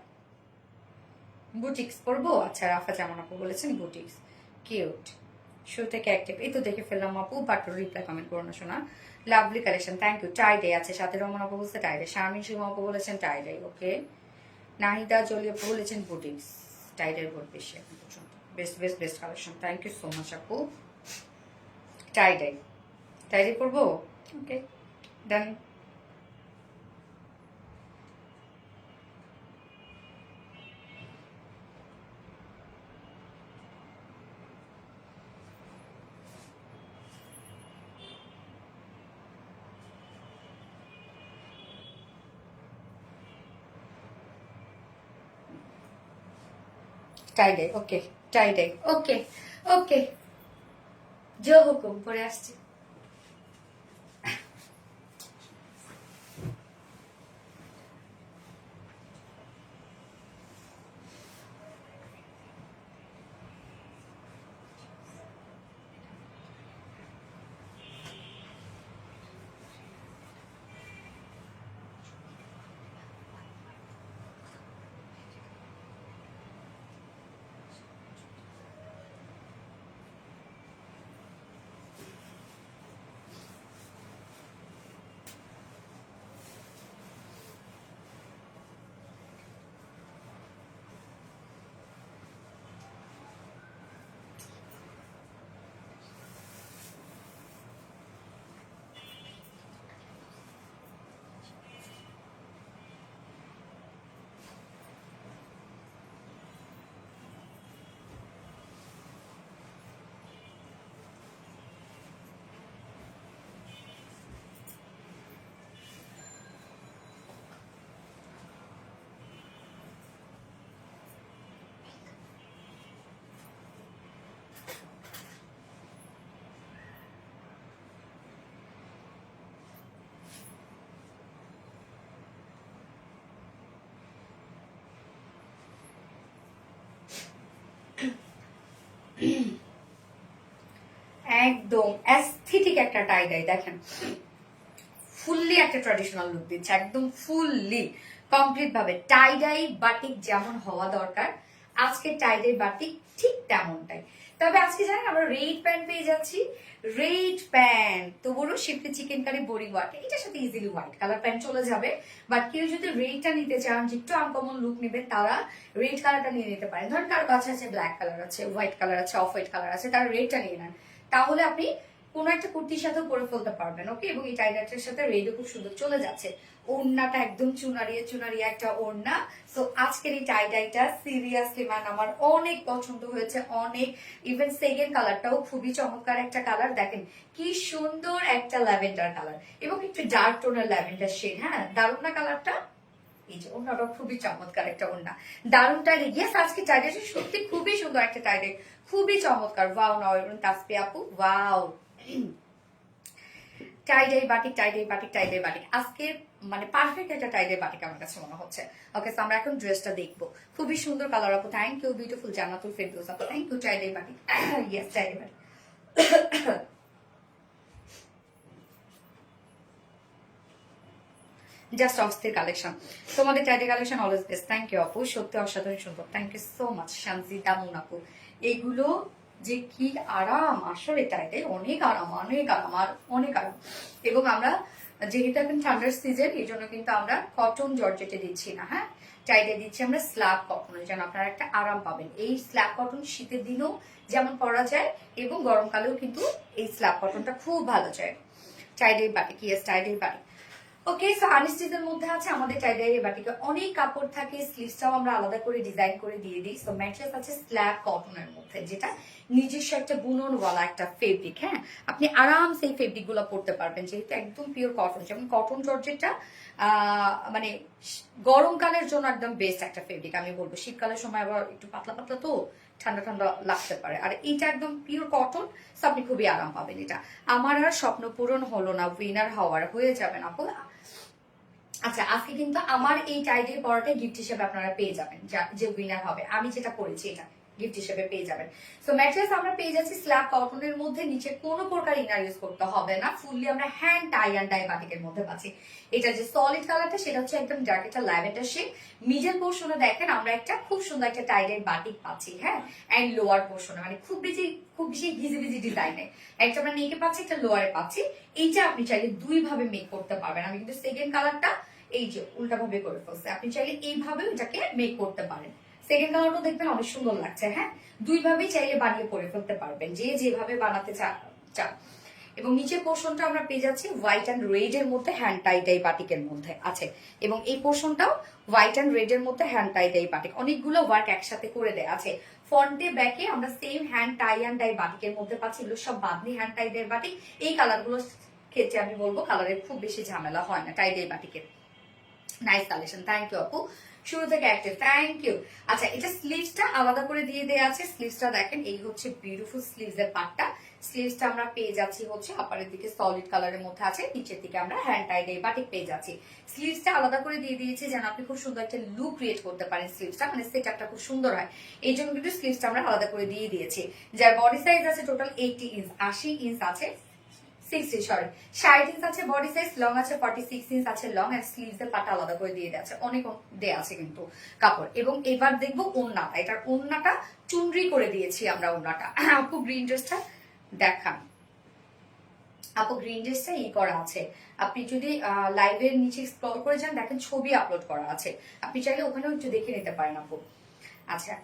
বুটিক্স পরবো, আচ্ছা রাফা জামান আপু বলেছেন বুটিক্স, কিউট। শুরু থেকে অ্যাক্টিভ, এই তো দেখে ফেললাম আপু, বাট রিপ্লাই কমেন্ট করো না শোনা। Lovely collection, thank you. Tie dye আছে সাথে, রহমান আপু বলছে টাই ডে, শারমিন সীমা আপু বলেছেন tie dye, okay. Nahida Jolly আপু বলেছেন বুটিক্স, টাই ডের ভোট বেশি এখন পর্যন্ত। Best best best collection, thank you so much আপু। টাই ডে, টাই ডে করবো, ওকে ডান। টাই ডে, ওকে টাই ডে, ওকে ওকে। জো হুকুম, পরে আসছি। একদম অ্যাস্থেটিক একটা টাই ডাই, দেখেন ফুললি একটা ট্র্যাডিশনাল লুক দিচ্ছে, একদম ফুললি কমপ্লিট ভাবে টাই ডাই বাটিক যেমন হওয়া দরকার, আজকে টাই ডাই বাটিক ঠিক তেমনটাই। তবে আজকে জানেন আমরা রেড প্যান্ট পেয়ে যাচ্ছি, রেড প্যান্ট তো বড় শিফটে চিকেন কারি বোরিং ওয়ার্ক, এটার সাথে ইজিলি হোয়াইট কালার প্যান্ট চলে যাবে। বাট কেউ যদি রেডটা নিতে চান, যে একটু আনকমন লুক নেবেন, তারা রেড কালারটা নিয়ে নিতে পারেন। ধরেন কারো কাছে আছে ব্ল্যাক কালার আছে, হোয়াইট কালার আছে, অফ হোয়াইট কালার আছে, তারা রেডটা নিয়ে নেন, তাহলে আপনি কোন একটা কুর্তির সাথেও পরে ফেলতে পারবেন, ওকে। এবং এই টাইডাইটার সাথে রেডও খুব সুন্দর চলে যাচ্ছে, ওড়নাটা একদম চুনারিয়ে চুনারিয়ে একটা ওড়না। সো আজকের এই টাইডাইটা সিরিয়াসলি ম্যান আমার অনেক পছন্দ হয়েছে, অনেক। ইভেন সেকেন্ড কালারটাও খুবই চমৎকার একটা কালার, দেখেন কি সুন্দর একটা ল্যাভেন্ডার কালার এবং একটু ডার্ক টোনের ল্যাভেন্ডার শেড, হ্যাঁ দারুণ না কালারটা। এই যে ওড়নাটা খুবই চমৎকার একটা ওড়না, দারুণ টাইডে। ইয়েস আজকে টাইডাইটা সত্যি খুবই সুন্দর একটা টাইডে, খুবই চমৎকার। ওয়াও নাও এবং তাসপি আপু, wow. Tie-dye batik, tie-dye batik, tie-dye batik আজকে মানে পারফেক্ট একটা টাইডাই বাটিক আমার কাছে মনে হচ্ছে। ওকে, সো আমরা এখন ড্রেসটা দেখবো, খুবই সুন্দর কালার আপু, thank you. Beautiful Jannatul Ferdous আপু, thank you. Tie dye batik, yes tie dye batik. Just অস্থির কালেকশন, তোমাদের tie dye collection always best, thank you আপু, সত্যি অসাধারণ সুন্দর, থ্যাংক ইউ সো মাচ। শান্তি দামুন আপু, এগুলো যে কি আরাম, আসলে টাইডাই অনেক আরাম, অনেক আরাম আর অনেক আরাম। এবং আমরা যেহেতু এখন ঠান্ডার সিজন, এই জন্য কিন্তু আমরা কটন জর্জেটে দিচ্ছি না, হ্যাঁ টাইডে দিচ্ছি আমরা স্ল্যাব কটনের, যেন আপনারা একটা আরাম পাবেন। এই স্ল্যাব কটন শীতের দিনেও যেমন পরা যায় এবং গরমকালেও কিন্তু এই স্ল্যাব কটনটা খুব ভালো যায়। টাইডে বাটিক, ইয়েস টাইডে বাটিক। ওকে, সো আনস্টিচের মধ্যে আছে আমাদের টাইডাই বাটিকে অনেক কাপড় থাকে, স্লিভসটাও আমরা আলাদা করে ডিজাইন করে দিয়ে দিই। সো ম্যাট্রেস আছে স্ল্যাব কটনের মধ্যে, যেটা নিজস্ব একটা বুননওয়ালা একটা ফেব্রিক, হ্যাঁ আপনি আরামসে এই ফেব্রিক গুলো পরতে পারবেন, যেহেতু একদম পিওর কটন। যেমন কটন জর্জেটটা মানে গরমকালের জন্য একদম বেস্ট একটা ফেব্রিক আমি বলবো, শীতকালের সময় আবার একটু পাতলা পাতলা তো ঠান্ডা ঠান্ডা লাগতে পারে, আর এটা একদম পিওর কটন, সো আপনি খুবই আরাম পাবেন। এটা আমার আর স্বপ্ন পূরণ হলো না উইনার হওয়ার, হয়ে যাবেন আপু। আচ্ছা, আজকে কিন্তু আমার এই টাইডের পরাটা গিফট হিসেবে আপনারা পেয়ে যাবেন, যে উইনার হবে আমি যেটা পরেছি এটা গিফট হিসেবে পেয়ে যাবেন। সো ম্যাট্রেস আমরা পেয়ে যাচ্ছি স্ল্যাব কটনের মধ্যে, নিচে কোনো প্রকার ইনার ইউজ করতে হবে না, ফুললি আমরা হ্যান্ড টাই অ্যান্ড ডাই বাটিকের মধ্যে পাচ্ছি। এটা যে সলিড কালারটা সেটা হচ্ছে একদম ডার্ক একটা ল্যাভেন্ডার শেড। মিডল পোর্শনে দেখেন আমরা একটা খুব সুন্দর একটা টাইডের বাটিক পাচ্ছি, হ্যাঁ, এন্ড লোয়ার পোর্শনে মানে খুব বেশি ভিজি ভিজি ডিজাইনে একটা আমরা নেকে পাচ্ছি, একটা লোয়ারে পাচ্ছি। এইটা আপনি চাইলে দুই ভাবে মেক করতে পারবেন। আমি কিন্তু সেকেন্ড কালারটা এই যে উল্টা ভাবে করে ফেলছে, আপনি চাইলে এইভাবে এটাকে মেক করতে পারেন। সেকেন্ড কালারটা দেখবেন অনেক সুন্দর লাগছে, হ্যাঁ, দুই ভাবেই চাইলে বানিয়ে পরে ফেলতে পারবেন, যে যেভাবে বানাতে চান। এবং নিচের পোর্শনটা আমরা পেয়ে যাচ্ছি হোয়াইট অ্যান্ড রেড এর মধ্যে হ্যান্ড টাই ডাই বাটিকের মধ্যে আছে, এবং এই পোর্শনটাও হোয়াইট অ্যান্ড রেড এর মধ্যে হ্যান্ড টাই ডাই বাটিক, অনেকগুলো ওয়ার্ক একসাথে করে দেয়া আছে। ফ্রন্টে ব্যাকে আমরা same hand tie and dye বাটিকের মধ্যে পাচ্ছি, এগুলো সব বাদনি হ্যান্ড টাই ডাই বাটিক। এই কালারগুলো ক্ষেত্রে আমি বলবো কালারের খুব বেশি ঝামেলা হয় না টাই ডাই বাটিকের। নাইস কালেকশন, থ্যাংক ইউ আপু, শুরু থেকে অ্যাক্টিভ, থ্যাংক ইউ। আচ্ছা, এটা স্লিভসটা আলাদা করে দিয়ে দেওয়া আছে। স্লিভসটা দেখেন, এই হচ্ছে বিউটিফুল স্লিভস এর পার্টটা। স্লিভসটা আমরা পেয়ে যাচ্ছি হচ্ছে আপারের দিকে সলিড কালারের মধ্যে আছে, নিচের দিকে আমরা হ্যান্ড টাই ডাই বাটিক পেয়ে যাচ্ছি। স্লিভসটা আলাদা করে দিয়ে দিয়েছি যেন আপনি খুব সুন্দর একটা লুক ক্রিয়েট করতে পারেন, স্লিভসটা মানে সেটআপটা খুব সুন্দর হয়, এই জন্য কিন্তু স্লিভসটা আমরা আলাদা করে দিয়ে দিয়েছি। যার বডি সাইজ আছে টোটাল 80 ইঞ্চ, 80 ইঞ্চ আছে, 60 ইঞ্চ আছে বডি সাইজ, লং আছে 46 ইঞ্চ আছে লং, এন্ড স্লিভস এর পাটা আলাদা করে দিয়ে দেওয়া আছে, অনেক দেয়া আছে কিন্তু কাপড়। এবং এবার দেখবো ওড়নাটা, এটার ওড়নাটা চুনরি করে দিয়েছি আমরা ওড়নাটা। আপু গ্রিন ড্রেসটা দেখান, আপু গ্রিন ড্রেসটা ই করা আছে, আপনি যদি লাইভের নিচে স্ক্রল করে যান দেখেন ছবি আপলোড করা আছে, আপনি চাইলে ওখানেও একটু দেখে নিতে পারেন আপু। আচ্ছা,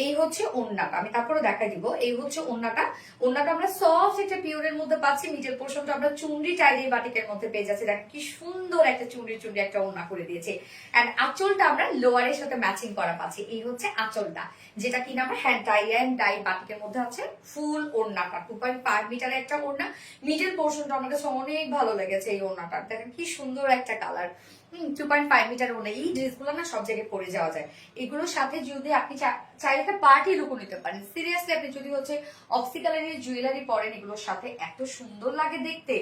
এই হচ্ছে ওড়নাটা, আমি তারপরে দেখাই দিব। এই হচ্ছে ওড়নাটা, ওড়নাটা আমরা সফট একটা পিওরের মধ্যে পাচ্ছি, মিডল পোর্শনটা আমরা চুনরি টাইডি বাটিকের মধ্যে পেয়ে যাচ্ছি। দেখেন কি সুন্দর একটা চুনরি চুনরি একটা ওড়না করে দিয়েছে। এন্ড আঁচলটা আমরা লোয়ারের সাথে ম্যাচিং করা পাচ্ছি, এই হচ্ছে আঁচলটা, যেটা কিনা আমরা হ্যান্ড টাই অ্যান্ড ডাই বাটিকের মধ্যে আছে। ফুল ওড়নাটা 2.5 মিটারের একটা ওড়না, মিডল পোর্শনটা আমার কাছে অনেক ভালো লেগেছে এই ওড়নাটা, দেখেন কি সুন্দর একটা কালার। 2.5 মিটার ওড়না, এই ড্রেসগুলো না সব জায়গায় পরে যাওয়া যায়। এগুলোর সাথে যদি আপনি চাইলে একটা পার্টি লুকও নিতে পারেন, সিরিয়াসলি আপনি যদি হচ্ছে অক্সি কালারের জুয়েলারি পরেন এগুলোর সাথে এত সুন্দর লাগে দেখতে,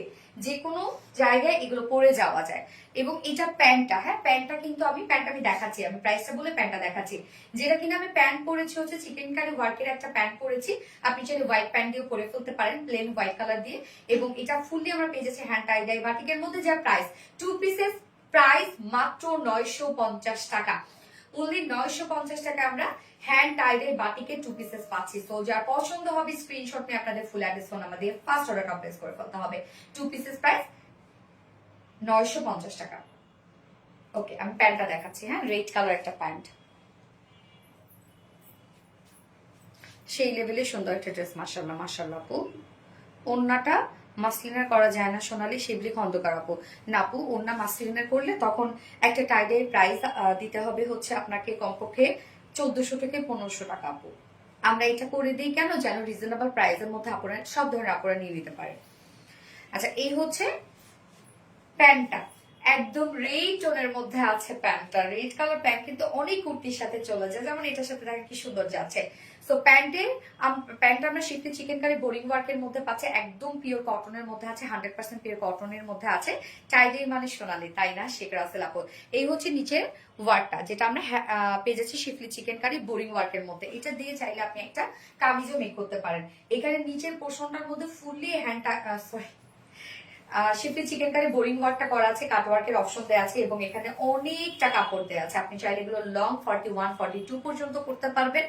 যে কোনো জায়গায় এগুলো পরে যাওয়া যায়। এবং এটা প্যান্টটা, হ্যাঁ প্যান্টটা কিন্তু আমি দেখাচ্ছি, আমি প্রাইসটা বলে প্যান্টটা দেখাচ্ছি, যেটা কিনা আমি প্যান্ট পরেছি হচ্ছে চিকেন কারি ওয়ার্কের একটা প্যান্ট পরেছি, আপনি চাইলে হোয়াইট প্যান্ট দিয়ে পরে ফেলতে পারেন, প্লেন হোয়াইট কালার দিয়ে। এবং এটা ফুললি আমরা পেয়ে যাচ্ছি হ্যান্ড টাই ডাই বাটিকের মধ্যে, যার প্রাইস 2 পিসেস প্রাইস মাত্র 950 টাকা, অনলি 950 টাকা আমরা হ্যান্ড টাইডের বাটিকে 2 পিসেস পাচ্ছি। সো যার পছন্দ হবে স্ক্রিনশট নিয়ে আপনাদের ফুল অ্যাড্রেস ফোন নাম্বার দিয়ে ফার্স্ট অর্ডারটা প্লেস করে ফেলতে হবে। 2 পিসেস প্রাইস 950 টাকা। ওকে, আমি প্যান্টটা দেখাচ্ছি, হ্যাঁ রেড কালার একটা প্যান্ট, সেই লেভেলে সুন্দর একটা ড্রেস, মাশাআল্লাহ মাশাআল্লাহ আপু। ওন্নাটা মাসলিনের করা যায় না সোনালি, শিবলি খন্দকার আপু। না আপু, ওন্না মাসলিনের করলে তখন একটা টাইডের প্রাইস দিতে হবে হচ্ছে আপনাকে কমপক্ষে 1400 থেকে 1500 টাকা আপু। আমরা এটা করে দিই কেন, যেন রিজনেবল প্রাইসের মধ্যে আপনারা সব ধরনের আপনারা নিয়ে নিতে পারেন। আচ্ছা, এই হচ্ছে প্যান্টটা, একদম রেড টোনের মধ্যে আছে প্যান্টটা, রেড কালার প্যান্ট কিন্তু অনেক কুর্তির সাথে চলে যায়, যেমন এটার সাথে দেখেন কি সুন্দর যাচ্ছে। সো প্যান্টটা আমরা শিফটে চিকেন কারি বোরিং ওয়ার্কের মধ্যে পাচ্ছে, একদম পিওর কটনের মধ্যে আছে, 100% পিওর কটনের মধ্যে আছে। টাইডের মানে সোনালি, তাই না শেখ রাসেল আপু? এই হচ্ছে নিচের ওয়ার্কটা, যেটা আমরা পেয়ে যাচ্ছি শিফলি চিকেন কারি বোরিং ওয়ার্কের মধ্যে, এটা দিয়ে চাইলে আপনি একটা কামিজও মেক করতে পারেন। এখানে নিচের পোর্শনটার মধ্যে ফুললি শিফলি চিকেন কারি বোরিং ওয়ার্কটা করা আছে, কাট ওয়ার্কের অপশন দেওয়া আছে, এবং এখানে অনেকটা কাপড় দেওয়া আছে, আপনি চাইলে এগুলো লং 41 42 পর্যন্ত করতে পারবেন,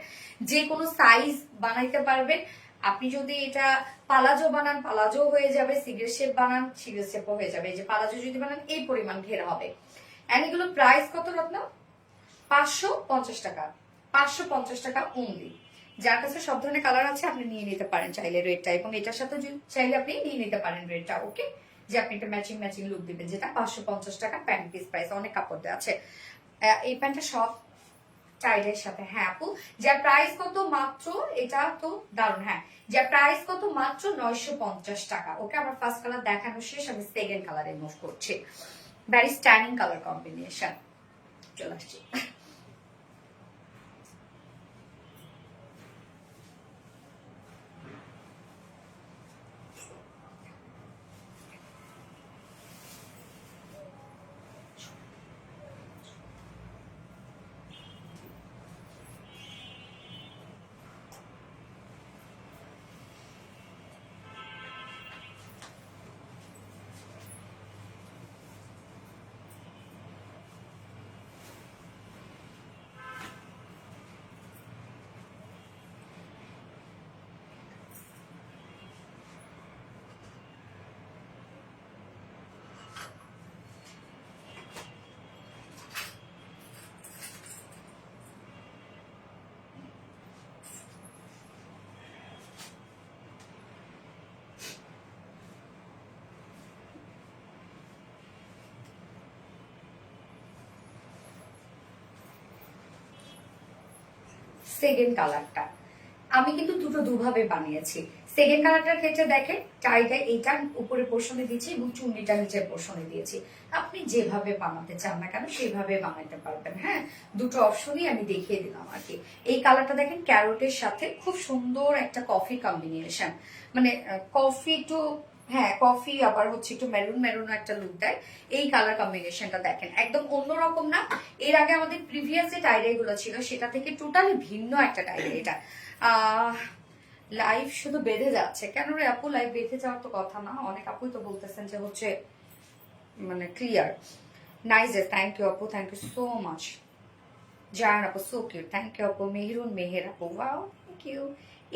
যে কোনো সাইজ বানাইতে পারবেন। আপনি যদি এটা পালাজো বানান পালাজো হয়ে যাবে, সিগারেট শেপ বানান সিগারেট শেপও হয়ে যাবে, এই যে পালাজো যদি বানান এই পরিমাণ ঘেরা হবে। এন্ড এগুলো প্রাইস কত রত্ন? 550 টাকা, 550 টাকা অনলি। যার কাছে সব ধরনের কালার আছে আপনি নিয়ে নিতে পারেন চাইলে রেডটা, এবং এটার সাথে চাইলে আপনি নিয়ে নিতে পারেন রেডটা। ওকে, যে আপনি একটা ম্যাচিং ম্যাচিং লুক দিবেন, যেটা 550 টাকা প্যান্ট পিস প্রাইস, অনেক কাপড় দেওয়া আছে। এই প্যান্টটা সব টাইডের সাথে, হ্যাঁ আপু, যার প্রাইস কত মাত্র, এটা তো দারুন, হ্যাঁ যার প্রাইস কত মাত্র 950 টাকা। ওকে, আমার ফার্স্ট কালার দেখানো শেষ, আমি সেকেন্ড কালারে মুভ করছি, ভ্যারি স্ট্যান্ডিং কালার কম্বিনেশন চলে আসছে। সেকেন্ড কালারটা আমি কিন্তু দুটো দুভাবে বানিয়েছি। সেকেন্ড কালারটার ক্ষেত্রে দেখেন টাইটা এইটা উপরে পোর্শনে দিয়েছি এবং চুন্নিটা নিচের পোর্শনে দিয়েছি। আপনি যেভাবে বানাতে চান না কেন সেভাবে বানাতে পারবেন। হ্যাঁ, দুটো অপশনই আমি দেখিয়ে দিলাম আর কি। এই কালারটা দেখেন ক্যারোটের সাথে খুব সুন্দর একটা কফি কম্বিনেশন, মানে কফি টু, হ্যাঁ কফি আবার হচ্ছে একটু মেরুন মেরুন একটা লুক দেয়। এই কালার কম্বিনেশনটা দেখেন একদম অন্যরকম না? এর আগে আমাদের প্রিভিয়াস যে টাইডাই গুলো ছিল সেটা থেকে টোটালি ভিন্ন একটা টাইডাই এটা। লাইভ শুধু বেঁধে যাচ্ছে কেন রে আপু? লাইভ বেঁধে যাওয়ার তো কথা না, অনেক আপুই তো বলতেছেন যে হচ্ছে মানে ক্লিয়ার। নাইস, থ্যাংক ইউ আপু, thank you so much. Zayan আপু সো কিউট, থ্যাংক ইউ আপু। মেহরুন মেহের আপু ওয়াও থ্যাংক ইউ।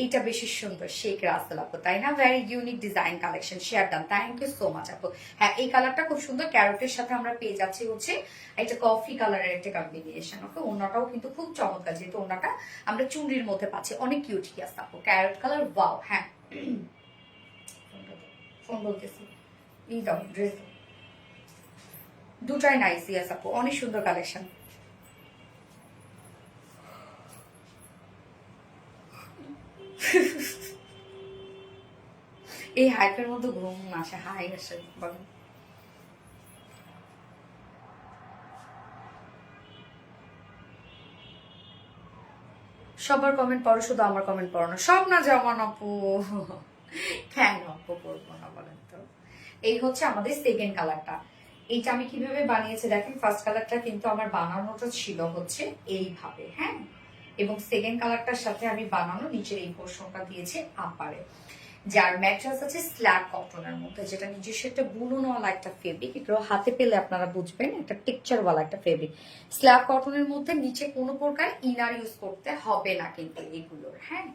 এইটা বেশি সুন্দর, শেখ রাসেল আপু তাই না? Very unique design collection, share done, thank you so much আপু। হ্যাঁ এই কালারটা খুব সুন্দর, ক্যারোটের সাথে আমরা পেয়ে যাচ্ছি হচ্ছে একটা কফি কালারের একটা কম্বিনেশন। ওকে, ওনাটাও কিন্তু খুব চমৎকার, যেহেতু ওনাটা আমরা চুনরির মধ্যে পাচ্ছি, অনেক কিউট কি আছে আপু, ক্যারট কালার ওয়াও। হ্যাঁ ফোন বলতেছি, এই দাও ড্রেস দুটাই নাইস, ইয়াস আপু অনেক সুন্দর কালেকশন। এই হাইপের মধ্যে ঘুম আসে, হাই আসে বলেন। সবার কমেন্ট পড়ো, শুধু আমার কমেন্ট পড়ো না। সব না যেমন আপু, কেন আপু পড়বো না বলেন তো? এই হচ্ছে আমাদের সেকেন্ড কালারটা। এইটা আমি কিভাবে বানিয়েছি দেখেন, ফার্স্ট কালারটা কিন্তু আমার বানানোটা ছিল হচ্ছে এইভাবে, হ্যাঁ, এবং সেকেন্ড কালারটার সাথে আমি বানানো নিচের এই পোর্শনটা দিয়েছি আপারে, যার ম্যাট্রেস আছে স্ল্যাব কটনের মধ্যে, যেটা নিজস্ব একটা বুননওয়ালা একটা ফেব্রিক, এগুলো হাতে পেলে আপনারা বুঝবেন, একটা টেক্সচারওয়ালা একটা ফেব্রিক। স্ল্যাব কটনের মধ্যে নিচে কোনো প্রকার ইনার ইউজ করতে হবে না কিন্তু এগুলোর। হ্যাঁ,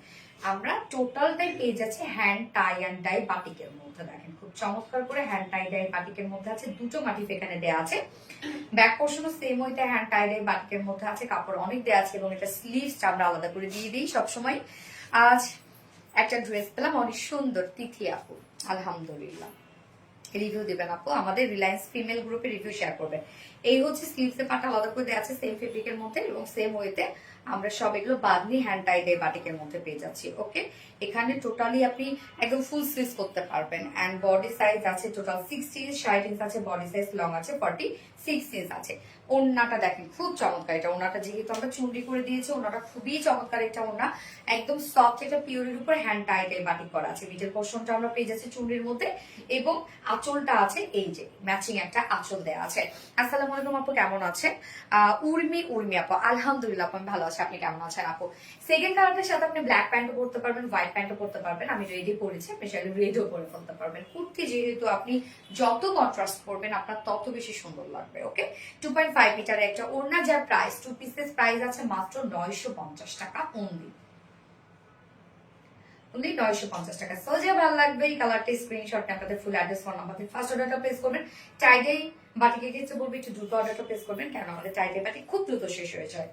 আমরা টোটালটাই পেয়ে যাচ্ছি হ্যান্ড টাই অ্যান্ড ডাই বাটিকের মধ্যে। দেখেন খুব চমৎকার করে হ্যান্ড টাই ডাই বাটিকের মধ্যে আছে, দুটো মাটিফ এখানে দেওয়া আছে। ব্যাক পোর্শনও সেম ওইতে হ্যান্ড টাই ডাই বাটিকের মধ্যে আছে, কাপড় অনেক দেওয়া আছে এবং এটা স্লিভসটা আমরা আলাদা করে দিয়ে দিই সবসময়। আজ একটা ড্রেস পেলাম অনেক সুন্দর, তিথি আপু আলহামদুলিল্লাহ রিভিউ দিবেন আপু, আমাদের রিলায়েন্স ফিমেল গ্রুপে রিভিউ শেয়ার করবেন। এই হচ্ছে স্লিভসের পাটা আলাদা করে দেওয়া আছে সেম ফেব্রিকের মধ্যে এবং সেম ওয়েতে আমরা সব এগুলো বাদনি হ্যান্ড টাই ডে বাটিকের মধ্যে পেয়ে যাচ্ছি। ওকে, এখানে টোটালি আপনি একদম ফুল স্লিভস করতে পারবেন এন্ড বডি সাইজ আছে টোটাল 60 ইঞ্চ, 60 ইঞ্চ আছে, বডি সাইজ লং আছে 46 ইঞ্চ আছে। ওড়নাটা দেখেন খুব চমৎকার, এটা ওড়নাটা যেহেতু আমরা চুন্ডি করে দিয়েছি, ওড়নাটা খুবই চমৎকার। এটা ওড়না একদম সফট, এটা পিওরের উপর হ্যান্ড টাই ডে বাটিক করা আছে। মিডল পোর্শনটা আমরা পেয়ে যাচ্ছি চুন্ডির মধ্যে এবং আঁচলটা আছে এই যে ম্যাচিং একটা আঁচল দেওয়া আছে। আসসালামু আলাইকুম আপু, কেমন আছেন? উর্মি আপু আলহামদুলিল্লাহ আপু আমি ভালো আছি, আপনি কেমন আছেন আপু? সেকেন্ড কালারটার সাথে আপনি ব্ল্যাক প্যান্টও পরতে পারবেন, হোয়াইট প্যান্টও পরতে পারবেন। আমি রেডি পরেছি, আপনি চাইলে রেডও পরে ফেলতে পারবেন। কুর্তি যেহেতু আপনি যত কন্ট্রাস্ট করবেন আপনার তত বেশি সুন্দর লাগবে। ওকে, 2.5 মিটারের একটা ওড়না, যার প্রাইস 2 পিসেস প্রাইস আছে মাত্র 950 টাকা অনলি। 950 টাকা। সো যে ভালো লাগবে এই কালারটা স্ক্রিনশট নিয়ে আপনাদের full address phone number first অর্ডারটা প্লেস করবেন। টাইডাই বাটিকে কিছু বলবো একটু দ্রুত অর্ডারটা প্লেস করবেন, কারণ আমাদের টাইডাই বাটি খুব দ্রুত শেষ হয়ে যায়।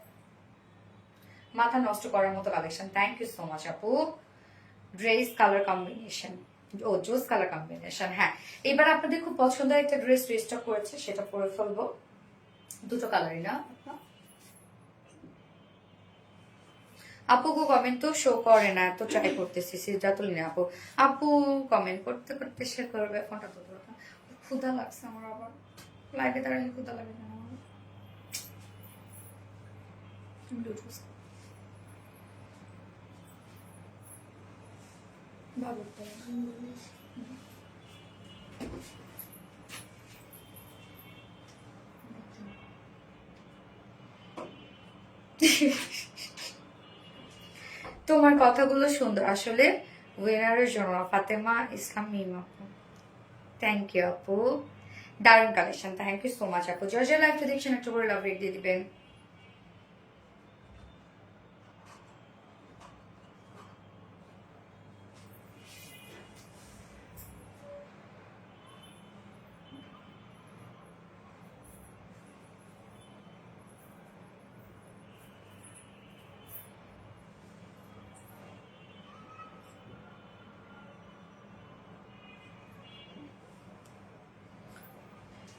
মাথা নষ্ট করার মতো collection, thank you so much আপু। ড্রেস কালার কম্বিনেশন, ও জোস কালার কম্বিনেশন। হ্যাঁ, এবার আপনাদের খুব পছন্দের একটা ড্রেস রিস্টক করেছে, সেটা পরে ফেলবো। দুটো কালারই না আপু, কো কমেন্ট তো শো করে না, এত ট্রাই করতেছি সিদ্ধাতুল না আপু। আপু কমেন্ট করতে করতে সে করবে, ফোনটা তো ধরো। ক্ষুধা লাগছে আমার, আবার লাইভে দাঁড়ালে ক্ষুধা লাগে না আমার। তোমার কথাগুলো সুন্দর আসলে। উইনারের জন্য ফাতেমা ইসলাম মিম আপু, থ্যাংক ইউ আপু, দারুণ collection, thank you so much আপু। যারা যারা লাইভটা দেখছেন একটা করে লাভ রেট দিয়ে দিবেন।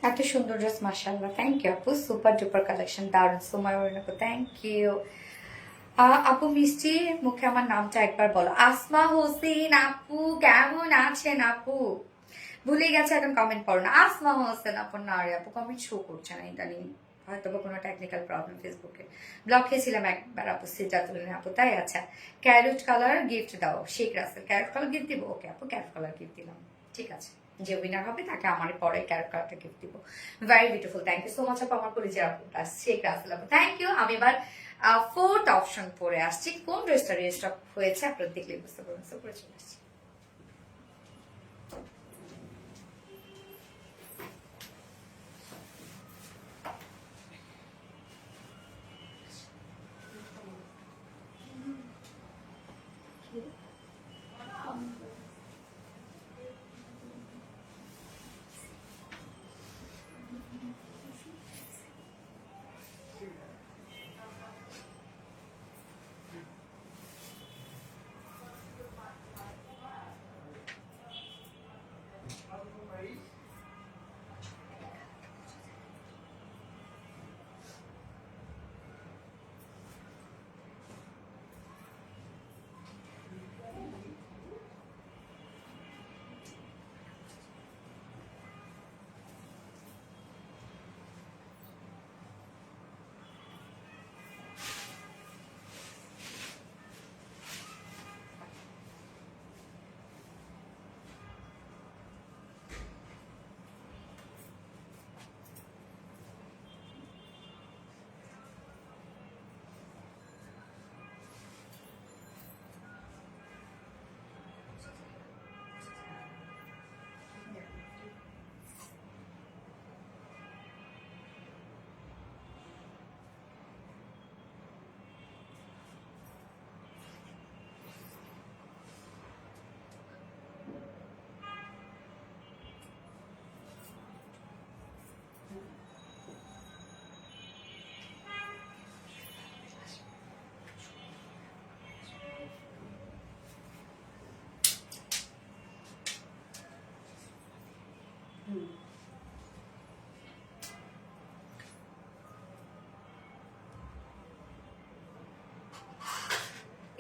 এত সুন্দর ড্রেস মাশাআল্লাহ, থ্যাংক ইউ আপু, সুপার ডুপার কালেকশন, দারুণ। সময় আপু থ্যাংক ইউ। আপু মিষ্টি মুখে আমার নামটা একবার বলো। আসমা হোসেন আপু, কেমন আছেন আপু? ভুলে গেছে, এখন কমেন্ট করো না। আসমা হোসেন আপু না রে আপু, কমেন্ট শো করছে না ইদানিং, হয়তো বা কোনো টেকনিক্যাল প্রবলেম ফেসবুকে। ব্লক খেয়েছিলাম একবার আপু, সেটা তুলে আপু, তাই? আচ্ছা, ক্যারোট কালার গিফট দাও। Sheikh Russell carrot colour gift দিব? ওকে আপু, ক্যারোট কালার গিফট দিলাম, ঠিক আছে। যে উইনার হবে তাকে আমার পরে ক্যারোট কালারটা গিফট দিব। Very beautiful, thank you so much আপু। আমার পরিচয় আপু শেখ রাসেল আপু, থ্যাংক ইউ। আমি এবার ফোর্থ অপশন পরে আসছি। কোন ড্রেসটা রেজিস্টার হয়েছে আপনারা দেখলে বুঝতে পারবেন। সো পরে চলে আসছি।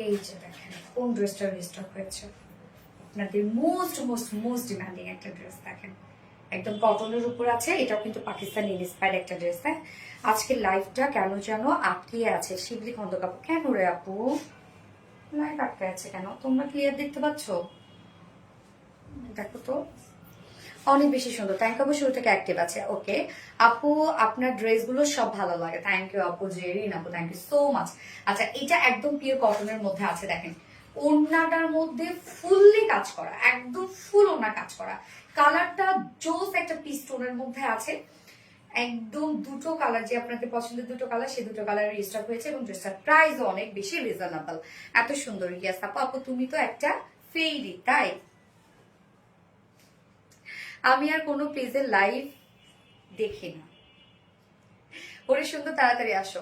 এই যে দেখেন কোন ড্রেসটা রেজিস্টার হয়েছে, আপনাদের মোস্ট মোস্ট মোস্ট ডিমান্ডিং একটা ড্রেস। দেখেন একদম কটনের উপর আছে, এটাও কিন্তু পাকিস্তানি ইন্সপায়ার্ড একটা ড্রেস। হ্যাঁ, আজকে লাইফটা কেন যেন আটকিয়ে আছে। শিবলি খন্দকার, কেন রে আপু লাইফ আটকে আছে কেন? তোমরা ক্লিয়ার দেখতে পাচ্ছ? দেখো তো, অনেক বেশি সুন্দর। থ্যাংক ইউ আপু, শুরু থেকে অ্যাক্টিভ আছে। ওকে আপু, আপনার ড্রেসগুলো সব ভালো লাগে। থ্যাংক ইউ আপু, জেরিন আপু, থ্যাংক ইউ সো মাচ। আচ্ছা, এটা একদম পিওর কটনের মধ্যে আছে। দেখেন ওড়নাটার মধ্যে ফুললি কাজ করা, একদম ফুল ওড়না কাজ করা। কালারটা জোস একটা পিস্টোনের মধ্যে আছে। একদম দুটো কালার, যে আপনাদের পছন্দের দুটো কালার, সেই দুটো কালার রেজিস্টার হয়েছে এবং ড্রেসটার প্রাইসও অনেক বেশি রিজনেবল। এত সুন্দর। ইয়াস আপু, আপু তুমি তো একটা ফেইরি, তাই? আমি আর কোনো পেজের লাইভ দেখি না। ওরে সুন্দর, তাড়াতাড়ি আসো।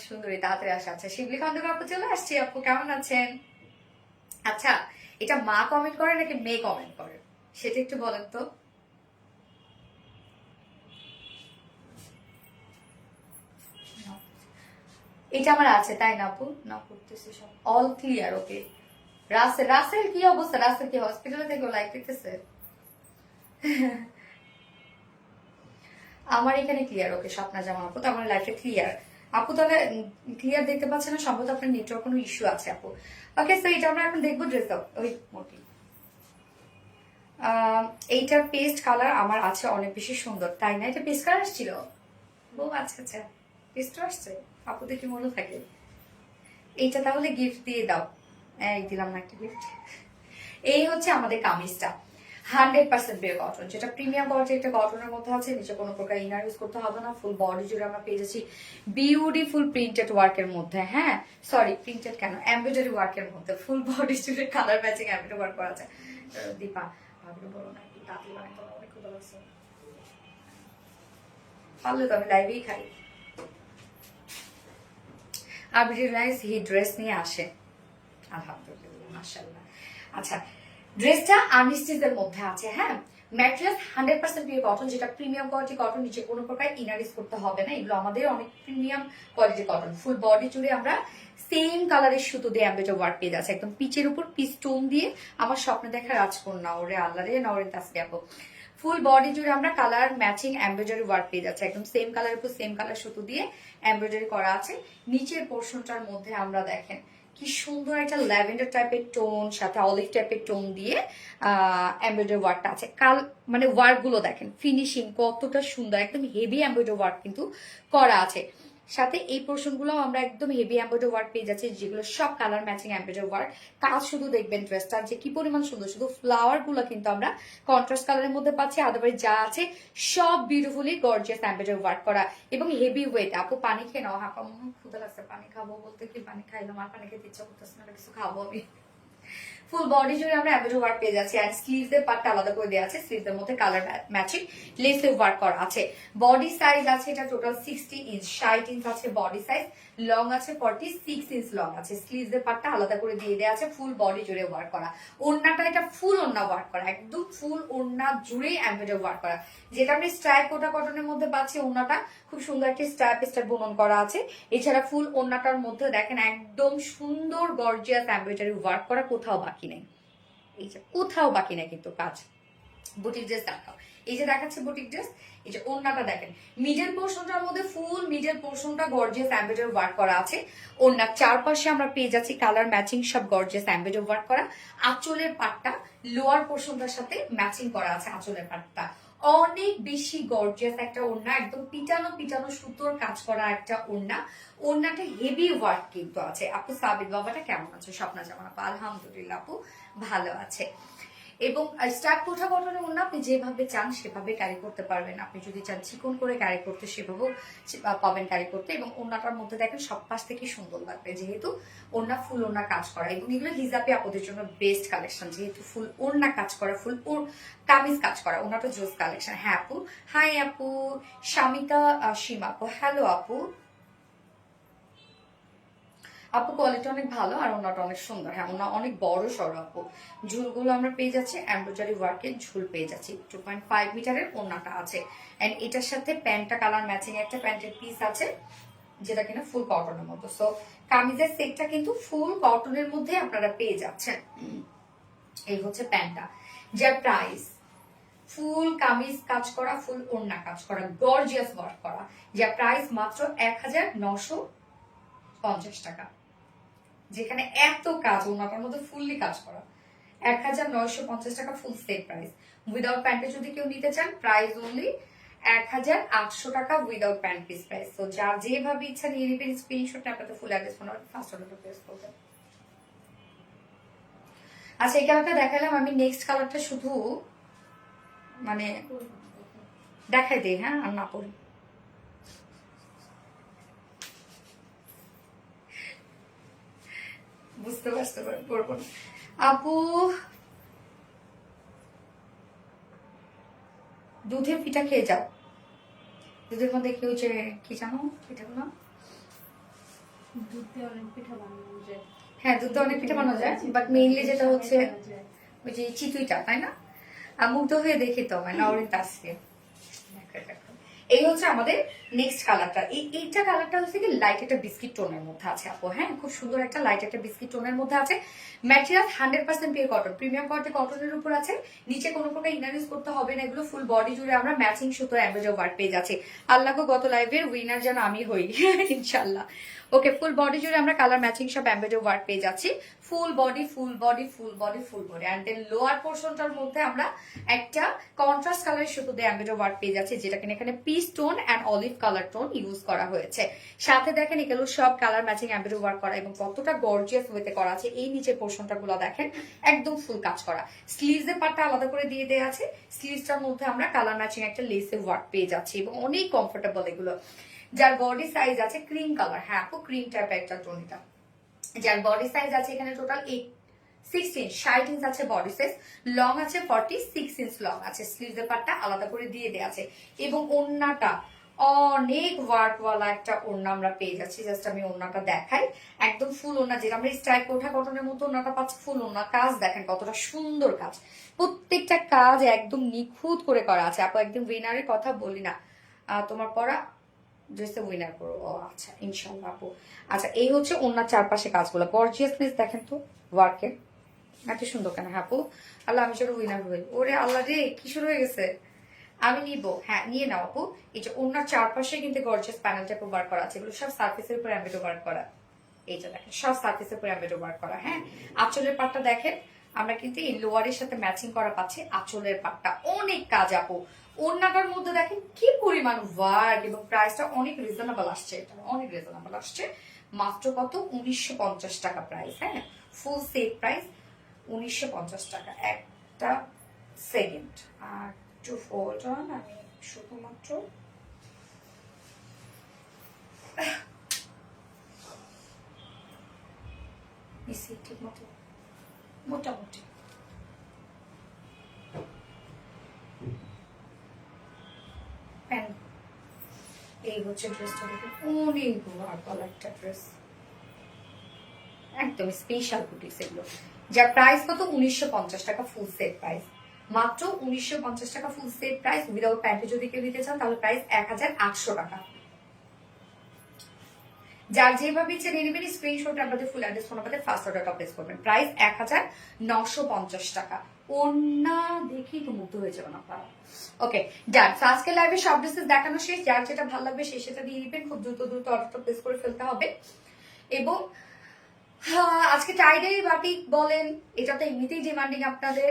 সুন্দরী তাড়াতাড়ি আসো। আচ্ছা, শিবলি খন্দকার আপু চলে আসছি। আপু কেমন আছেন? আচ্ছা, এটা মা কমেন্ট করে নাকি মেয়ে কমেন্ট করে সেটা একটু বলেন তো। এটা আমার আছে, তাই না আপু? না করতেছে সব অল ক্লিয়ার। ওকে রাসেল, রাসেল কি অবস্থা? রাসেল কি হসপিটালে থেকে লাইভ দেখতেছে? আমার এখানে ক্লিয়ার। ওকে স্বপ্না জামা আপু, তো আমার লাইফে ক্লিয়ার। আপু তাহলে ক্লিয়ার দেখতে পাচ্ছে না, সম্ভবত আপনার নেটওয়ার্ক কোনো ইস্যু আছে আপু। ওকে, তো এটা আমরা এখন দেখবো ড্রেস আপ। ওই মোটি এইটার পেস্ট কালার আমার আছে, অনেক বেশি সুন্দর, তাই না? এটা পেস্ট কালার আসছিল? ও আচ্ছা আচ্ছা, পেস্টও আসছে। আপু দেখি মনে থাকে। এইটা তাহলে গিফট দিয়ে দাও। এই দিলাম না একটা গিফট। এই হচ্ছে আমাদের কামিজটা, 100% পিওর কটন, যেটা প্রিমিয়াম কোয়ালিটি একটা কটনের মধ্যে আছে। নিচে কোনো প্রকার ইনার ইউজ করতে হবে না। ফুল বডি জুড়ে আমরা পেয়ে যাচ্ছি বিউটিফুল প্রিন্টেড ওয়ার্কের মধ্যে। হ্যাঁ সরি, প্রিন্টেড কেন, এমব্রয়ডারি ওয়ার্কের মধ্যে ফুল বডি জুড়ে কালার ম্যাচিং এমব্রয়ডারি ওয়ার্ক করা আছে। দীপা ভাবলে বলো না, একটু তাড়াতাড়ি বানাই, তোমার অনেক ক্ষুধা লাগছে। পারলে তো আমি লাইভেই খাই। আর রিলাইজ হি ড্রেস নিয়ে আসে, আলহামদুলিল্লাহ মাশাআল্লাহ। আচ্ছা, ড্রেসটা আনস্টিচের মধ্যে আছে। হ্যাঁ, ম্যাটেরিয়াল 100% পিওর কটন, যেটা প্রিমিয়াম কোয়ালিটি কটন, নিচে কোনো প্রকার ইনারিস করতে হবে না। এগুলো আমাদের অনেক প্রিমিয়াম কোয়ালিটি কটন। ফুল বডি জুড়ে আমরা সেম কালারের সুতো দিয়ে এমব্রয়ডারি ওয়ার্ক পেয়ে যাচ্ছে, একদম পিচের উপর পিচ স্টোন দিয়ে। আমার স্বপ্নে দেখা রাজকন্যা, ওরে আল্লাহ রে, নরেন তাসফিয়া আপু। ফুল বডি জুড়ে আমরা কালার ম্যাচিং এমব্রয়ডারি ওয়ার্ক পেয়ে যাচ্ছে, একদম সেম কালার উপর সেম কালার সুতো দিয়ে এমব্রয়ডারি করা আছে। নিচের পোর্শনটার মধ্যে আমরা দেখেন কি সুন্দর একটা ল্যাভেন্ডার টাইপের টোন সাথে অলিভ টাইপের টোন দিয়ে এমব্রয়ডারি ওয়ার্কটা আছে। মানে ওয়ার্ক গুলো দেখেন ফিনিশিং কতটা সুন্দর, একদম হেভি এমব্রয়ডারি ওয়ার্ক কিন্তু করা আছে। সাথে এই পোর্শন গুলো আমরা একদম হেভি এমব্রয়ডারি ওয়ার্ক পেয়ে যাচ্ছি, যেগুলো সব কালার ম্যাচিং এমব্রয়ডারি ওয়ার্ক। কাজ শুধু দেখবেন ড্রেসটা যে কি পরিমাণ সুন্দর, শুধু ফ্লাওয়ার গুলো কিন্তু আমরা কন্ট্রাস্ট কালারের মধ্যে পাচ্ছি। আদারওয়াইজ যা আছে সব বিউটিফুলি গর্জিয়াস এমব্রয়ডারি ওয়ার্ক করা এবং হেভি ওয়েট। আপু পানি খেয়ে নাও, হাঁপা মনে ক্ষুধা লাগছে, পানি খাবো বলতে কি পানি খাইলাম, আর পানি খেতে ইচ্ছা করতেছে না, কিছু খাবো আমি। ফুল বডি জুড়ে আমরা এমব্রয়ডারি ওয়ার্ক পেয়ে যাচ্ছি, এন্ড স্লিভস এর পার্টটা আলাদা করে দেওয়া আছে। স্লিভস এর মধ্যে কালার ম্যাচিং লেস এর ওয়ার্ক করা আছে। বডি সাইজ আছে এটা টোটাল 60 ইঞ্চ, 60 ইঞ্চ আছে বডি সাইজ, লং আছে 46 ইঞ্চ লং আছে। স্লিভস এর পার্টটা আলাদা করে দিয়ে দেওয়া আছে, ফুল বডি জুড়ে ওয়ার্ক করা। ওড়নাটা এটা ফুল ওড়না ওয়ার্ক করা, একদম ফুল ওড়না জুড়েই এমব্রয়ডারি ওয়ার্ক করা, যেটা আমি স্ট্রাইপ কোটা কটনের মধ্যে পাচ্ছি। ওড়নাটা খুব সুন্দর একটি স্ট্রাইপ বুনন করা আছে। এছাড়া ফুল ওড়নাটার মধ্যে দেখেন একদম সুন্দর গর্জিয়াস এমব্রয়ডারি ওয়ার্ক করা, কোথাও বাকি নেই। এই যে কোথাও বাকি নেই কিন্তু কাজ। বুটিক ড্রেস দেখাও, এই যে দেখাচ্ছে বুটিক ড্রেস। এই যে ওড়নাটা দেখেন, মিডল পোর্শনটার মধ্যে ফুল মিডল পোর্শনটা গর্জিয়াস এমব্রয়ডারি ওয়ার্ক করা আছে। ওড়নার চারপাশে আমরা পেয়ে যাচ্ছি কালার ম্যাচিং সব গর্জিয়াস এমব্রয়ডারি ওয়ার্ক করা। আঁচলের পাটটা লোয়ার পোর্শনটার সাথে ম্যাচিং করা আছে। আঁচলের পাটটা অনেক বেশি গর্জিয়াস একটা ওড়না, একদম পিটানো পিটানো সুতোর কাজ করা একটা ওড়না। ওড়নাটা হেভি ওয়ার্ক কিন্তু আছে। আপু সাবিত বাবাটা কেমন আছে? স্বপ্না জামান আপু আলহামদুলিল্লাহ আপু ভালো আছে। এবং স্টার্ট কোঠা কটনের ওড়না আপনি যেভাবে চান সেভাবে ক্যারি করতে পারবেন। আপনি যদি চান চিকন করে ক্যারি করতে সেভাবেও পাবেন ক্যারি করতে। এবং ওড়নাটার মধ্যে দেখেন সব পাশ থেকে সুন্দর লাগবে, যেহেতু ওড়না ফুল ওড়না কাজ করা। এবং এগুলো হিজাবি আপুদের জন্য বেস্ট কালেকশন, যেহেতু ফুল ওড়না কাজ করা, ফুল কামিজ কাজ করা। ওড়নাটা জোস কালেকশন। হ্যাঁ আপু, হাই আপু শামিতা সীমা আপু, হ্যালো আপু। আপু কোয়ালিটি অনেক ভালো আর ওনাটা অনেক সুন্দর। হ্যাঁ ওনা অনেক বড় সড়ো আপু। ঝুলগুলো আমরা পেয়ে যাচ্ছি এমব্রয়ডারি ওয়ার্কের ঝুল পেয়ে যাচ্ছি। 2.5 মিটারের ওনাটা আছে। এন্ড এটার সাথে প্যান্টটা কালার ম্যাচিং একটা প্যান্টের পিস আছে, যেটা কিনা ফুল কটনের মতো। সো কামিজের সেটটা কিন্তু ফুল কটনের মধ্যে আপনারা পেয়ে যাচ্ছেন। এই হচ্ছে প্যান্টটা, যার প্রাইস ফুল কামিজ কাজ করা, ফুল ওড়না কাজ করা, গর্জিয়াস ওয়ার্ক করা, যার প্রাইস মাত্র 1950 টাকা। যেখানে এত কাজ, ওনাটার মধ্যে ফুললি কাজ করা, 1950 টাকা ফুল সেট প্রাইস। উইদাউট প্যান্টে যদি কেউ নিতে চান প্রাইস অনলি 1800 টাকা উইদাউট প্যান্ট পিস প্রাইস। তো যার যেভাবে ইচ্ছা নিয়ে নেবেন, স্ক্রিনশট আপনাদের full address phone first order press করবেন। আচ্ছা এই কালারটা দেখালাম আমি, নেক্সট কালারটা শুধু মানে দেখাই দিই, হ্যাঁ আর না পড়ি। বুঝতে পারতে পারবো না আপু। দুধের পিঠা খেয়ে যাও, দুধের মধ্যে কেউ যে কি জানো পিঠাগুলো, দুধ দিয়ে অনেক পিঠা বানানো যায়। হ্যাঁ দুধ দিয়ে অনেক পিঠা বানানো যায়, বাট মেইনলি যেটা হচ্ছে ওই যে চিতুইটা, তাই না? মুগ্ধ হয়ে দেখি তো মানে নরিন তাসফিয়া। এই হচ্ছে আমাদের নেক্সট কালারটা। এইটা কালারটা হচ্ছে কি লাইট একটা বিস্কিট টোনের মধ্যে আছে আপু। হ্যাঁ খুব সুন্দর একটা লাইট একটা বিস্কিট টোনের মধ্যে আছে। Material 100% pure cotton, premium quality কটনের উপর আছে। নিচে কোনো প্রকার ইনার ইউজ করতে হবে না। এগুলো ফুল বডি জুড়ে আমরা ম্যাচিং সুতো এমব্রয়ডারি ওয়ার্ক পেয়ে যাচ্ছি। আল্লাহকে গত লাইভের উইনার যেন আমি হই ইনশাল্লাহ। ওকে ফুল বডি জুড়ে আমরা কালার ম্যাচিং সব এমব্রয়ডারি ওয়ার্ক পেয়ে যাচ্ছি। Full body full body full body full body. And then lower পোর্শনটার মধ্যে আমরা একটা কন্ট্রাস্ট কালারের সুতো দিয়ে এমব্রয়ডারি ওয়ার্ক পেয়ে যাচ্ছি, যেটা কিনা এখানে peach tone and olive colour tone use করা হয়েছে। সাথে দেখেন এগুলো সব কালার ম্যাচিং এমব্রয়ডারি ওয়ার্ক করা এবং কতটা গর্জিয়াস ওয়েতে করা আছে। এই নিচে পোর্শনটা গুলো দেখেন একদম ফুল কাজ করা। স্লিভস এর পার্টটা আলাদা করে দিয়ে দেওয়া আছে। স্লিভসটার মধ্যে আমরা কালার ম্যাচিং একটা লেসের ওয়ার্ক পেয়ে যাচ্ছি এবং অনেক কমফোর্টেবল এগুলো। যার বডি সাইজ আছে ক্রিম কালার, হ্যাঁ আপু ক্রিম টাইপের একটা টোনিটা। যার বডি সাইজ আছে এখানে টোটাল 6 ইঞ্চ, 60 ইঞ্চ আছে বডি সাইজ, লং আছে 46 ইঞ্চ লং আছে। স্লিভস এর পার্টটা আলাদা করে দিয়ে দেওয়া আছে এবং ওড়নাটা অনেক ওয়ার্কওয়ালা একটা ওড়না আমরা পেয়ে যাচ্ছি। জাস্ট আমি ওড়নাটা দেখাই, একদম ফুল ওড়না, যেটা আমরা স্ট্রাইপ কোঠা কটনের মতো ওড়নাটা পাচ্ছি, ফুল ওড়না। কাজ দেখেন কতটা সুন্দর কাজ, প্রত্যেকটা কাজ একদম নিখুঁত করে করা আছে। আপু একদম উইনারের কথা বলি না, তোমার পরা ড্রেসে উইনার করো। ও আচ্ছা, ইনশাল্লাহ আপু। আচ্ছা, এই হচ্ছে ওড়নার চারপাশে কাজগুলো, গর্জিয়াসনেস দেখেন তো ওয়ার্কের, এত সুন্দর কেন? হ্যাঁ আপু, আল্লাহ আমি শুধু উইনার হই। ওরে আল্লাহ রে, কি শুরু হয়ে গেছে। আমি নিব, হ্যাঁ নিয়ে নাও আপু। এই যে ওনার চারপাশে কিন্তু গর্জিয়াস প্যানেল টাইপ ওয়ার্ক করা আছে, এগুলো সব সার্ফেসের উপর এমবেড ওয়ার্ক করা। এই যে দেখেন, সব সার্ফেসের উপর এমবেড ওয়ার্ক করা। হ্যাঁ, আঁচলের পাটটা দেখেন, আমরা কিন্তু এই লোয়ারের সাথে ম্যাচিং করা পাচ্ছি। আঁচলের পাটটা অনেক কাজ আপু। ওড়নাটার মধ্যে দেখেন কি পরিমাণ ওয়ার্ক, এবং প্রাইসটা অনেক রিজনেবল আসছে। এটা অনেক রিজনেবল আসছে, মাত্র কত? 1950 টাকা প্রাইস। হ্যাঁ, ফুল সেট প্রাইস 1950 টাকা। একটা সেকেন্ড, আর একটু ফোল্ড অন, আমি শুধুমাত্র ঠিক মতো মোটামুটি এই হচ্ছে ড্রেসটা, দেখুন অনেক ভালো একটা ড্রেস, একদম স্পেশাল বুটিক্স এগুলো। যার প্রাইস কত? 1950 টাকা ফুল সেট প্রাইস, মাত্র 1950 টাকা ফুল সেট প্রাইস। উইদাউট প্যান্টে যদি কেউ নিতে চান তাহলে প্রাইস 1800 টাকা। যার যেভাবে ইচ্ছে নিয়ে নেবেন, স্ক্রিনশট আপনাদের ফুল অ্যাড্রেস ফোন নাম্বারে ফার্স্ট অর্ডারটা প্লেস করবেন। প্রাইস 1950 টাকা। ওন্না দেখেই তো মুগ্ধ হয়ে যাবেন আপনারা। ওকে ডান। আজকে লাইভে সব ড্রেসেস দেখানো শেষ, যার যেটা ভালো লাগবে সেই সেটা দিয়ে দিবেন। খুব দ্রুত দ্রুত অর্ডারটা প্লেস করে ফেলতে হবে। এবং আজকে টাইডাই বাটিক বলেন, এটা তো এমনিতেই ডিমান্ডিং আপনাদের,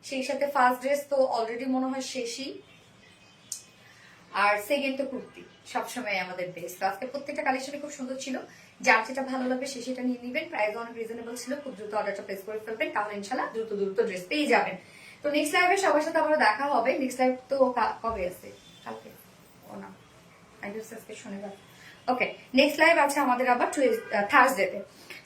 সেই সাথে ফার্স্ট ড্রেস তো অলরেডি মনে হয় শেষই, আর সেকেন্ড তো কুর্তি সবসময় আমাদের বেস্ট। আজকে প্রত্যেকটা কালেকশনে খুব সুন্দর ছিল, যার যেটা ভালো লাগবে সে সেটা নিয়ে নেবেন। প্রাইস অনেক রিজনেবল ছিল, খুব দ্রুত অর্ডারটা প্লেস করে ফেলবেন, তাহলে ইনশাল্লাহ দ্রুত দ্রুত ড্রেস পেয়ে যাবেন। তো নেক্সট লাইভে সবার সাথে আবার দেখা হবে। নেক্সট লাইভ তো কবে আছে? কালকে? ও না, আজকে শনিবার। ওকে, নেক্সট লাইভ আছে আমাদের আবার থার্সডেতে।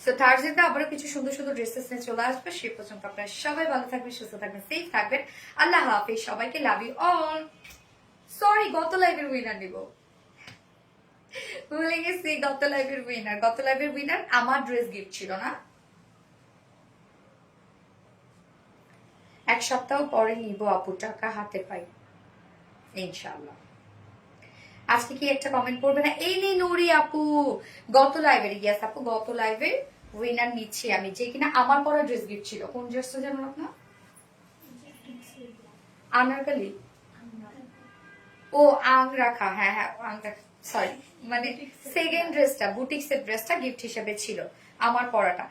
সো থার্সডেতে আবারও কিছু সুন্দর সুন্দর ড্রেসেস নিয়ে চলে আসবে। সে পর্যন্ত আপনারা সবাই ভালো থাকবেন, সুস্থ থাকবেন, সেফ থাকবেন। আল্লাহ হাফিজ, সবাইকে লাভ ইউ অল। সরি, গত লাইভের উইনার নিব, ভুলে গেছি। গত লাইভের উইনার আমার ড্রেস গিফট ছিল না, এক সপ্তাহ পরে নিব আপু, টাকা হাতে পাই ইনশাআল্লাহ। আজকে কি একটা কমেন্ট করবে না? এই নেই নুরি আপু, গত লাইভের, ইয়াস আপু গত লাইভের উইনার নিচ্ছি আমি, যে কিনা আমার পরা ড্রেস গিফট ছিল। কোন ড্রেসটা জানেন আপনার? আনারকলি। ও আং রাখা, হ্যাঁ হ্যাঁ আং রাখা, সরি, মানে সেকেন্ড ড্রেসটা, বুটিক্সের ড্রেসটা গিফট হিসেবে ছিল আমার পরাটা।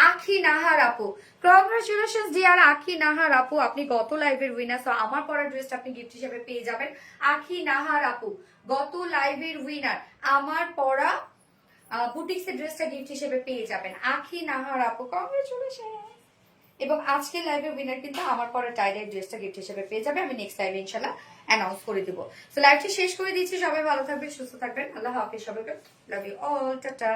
আখি নাহার আপু, কংগ্রাচুলেশন ডিয়ার আখি নাহার আপু, আপনি গত লাইভের উইনার। সো আমার পরা ড্রেসটা আপনি গিফট হিসেবে পেয়ে যাবেন। আখি নাহার আপু গত লাইভের উইনার, আমার পরা বুটিক্সের ড্রেসটা গিফট হিসেবে পেয়ে যাবেন। আখি নাহার আপু, কংগ্রাচুলেশন। এবং আজকে লাইভে উইনার কিন্তু আমার পরে টাইডাই ড্রেসটা গিফট হিসেবে পেয়ে যাবে। আমি নেক্সট লাইভে ইনশাল্লাহ অ্যানাউন্স করে দিব। সো লাইভটি শেষ করে দিচ্ছি, সবাই ভালো থাকবেন, সুস্থ থাকবেন, আল্লাহ হাফিজ, সবাইকে লাভ ইউ অল, টাটা।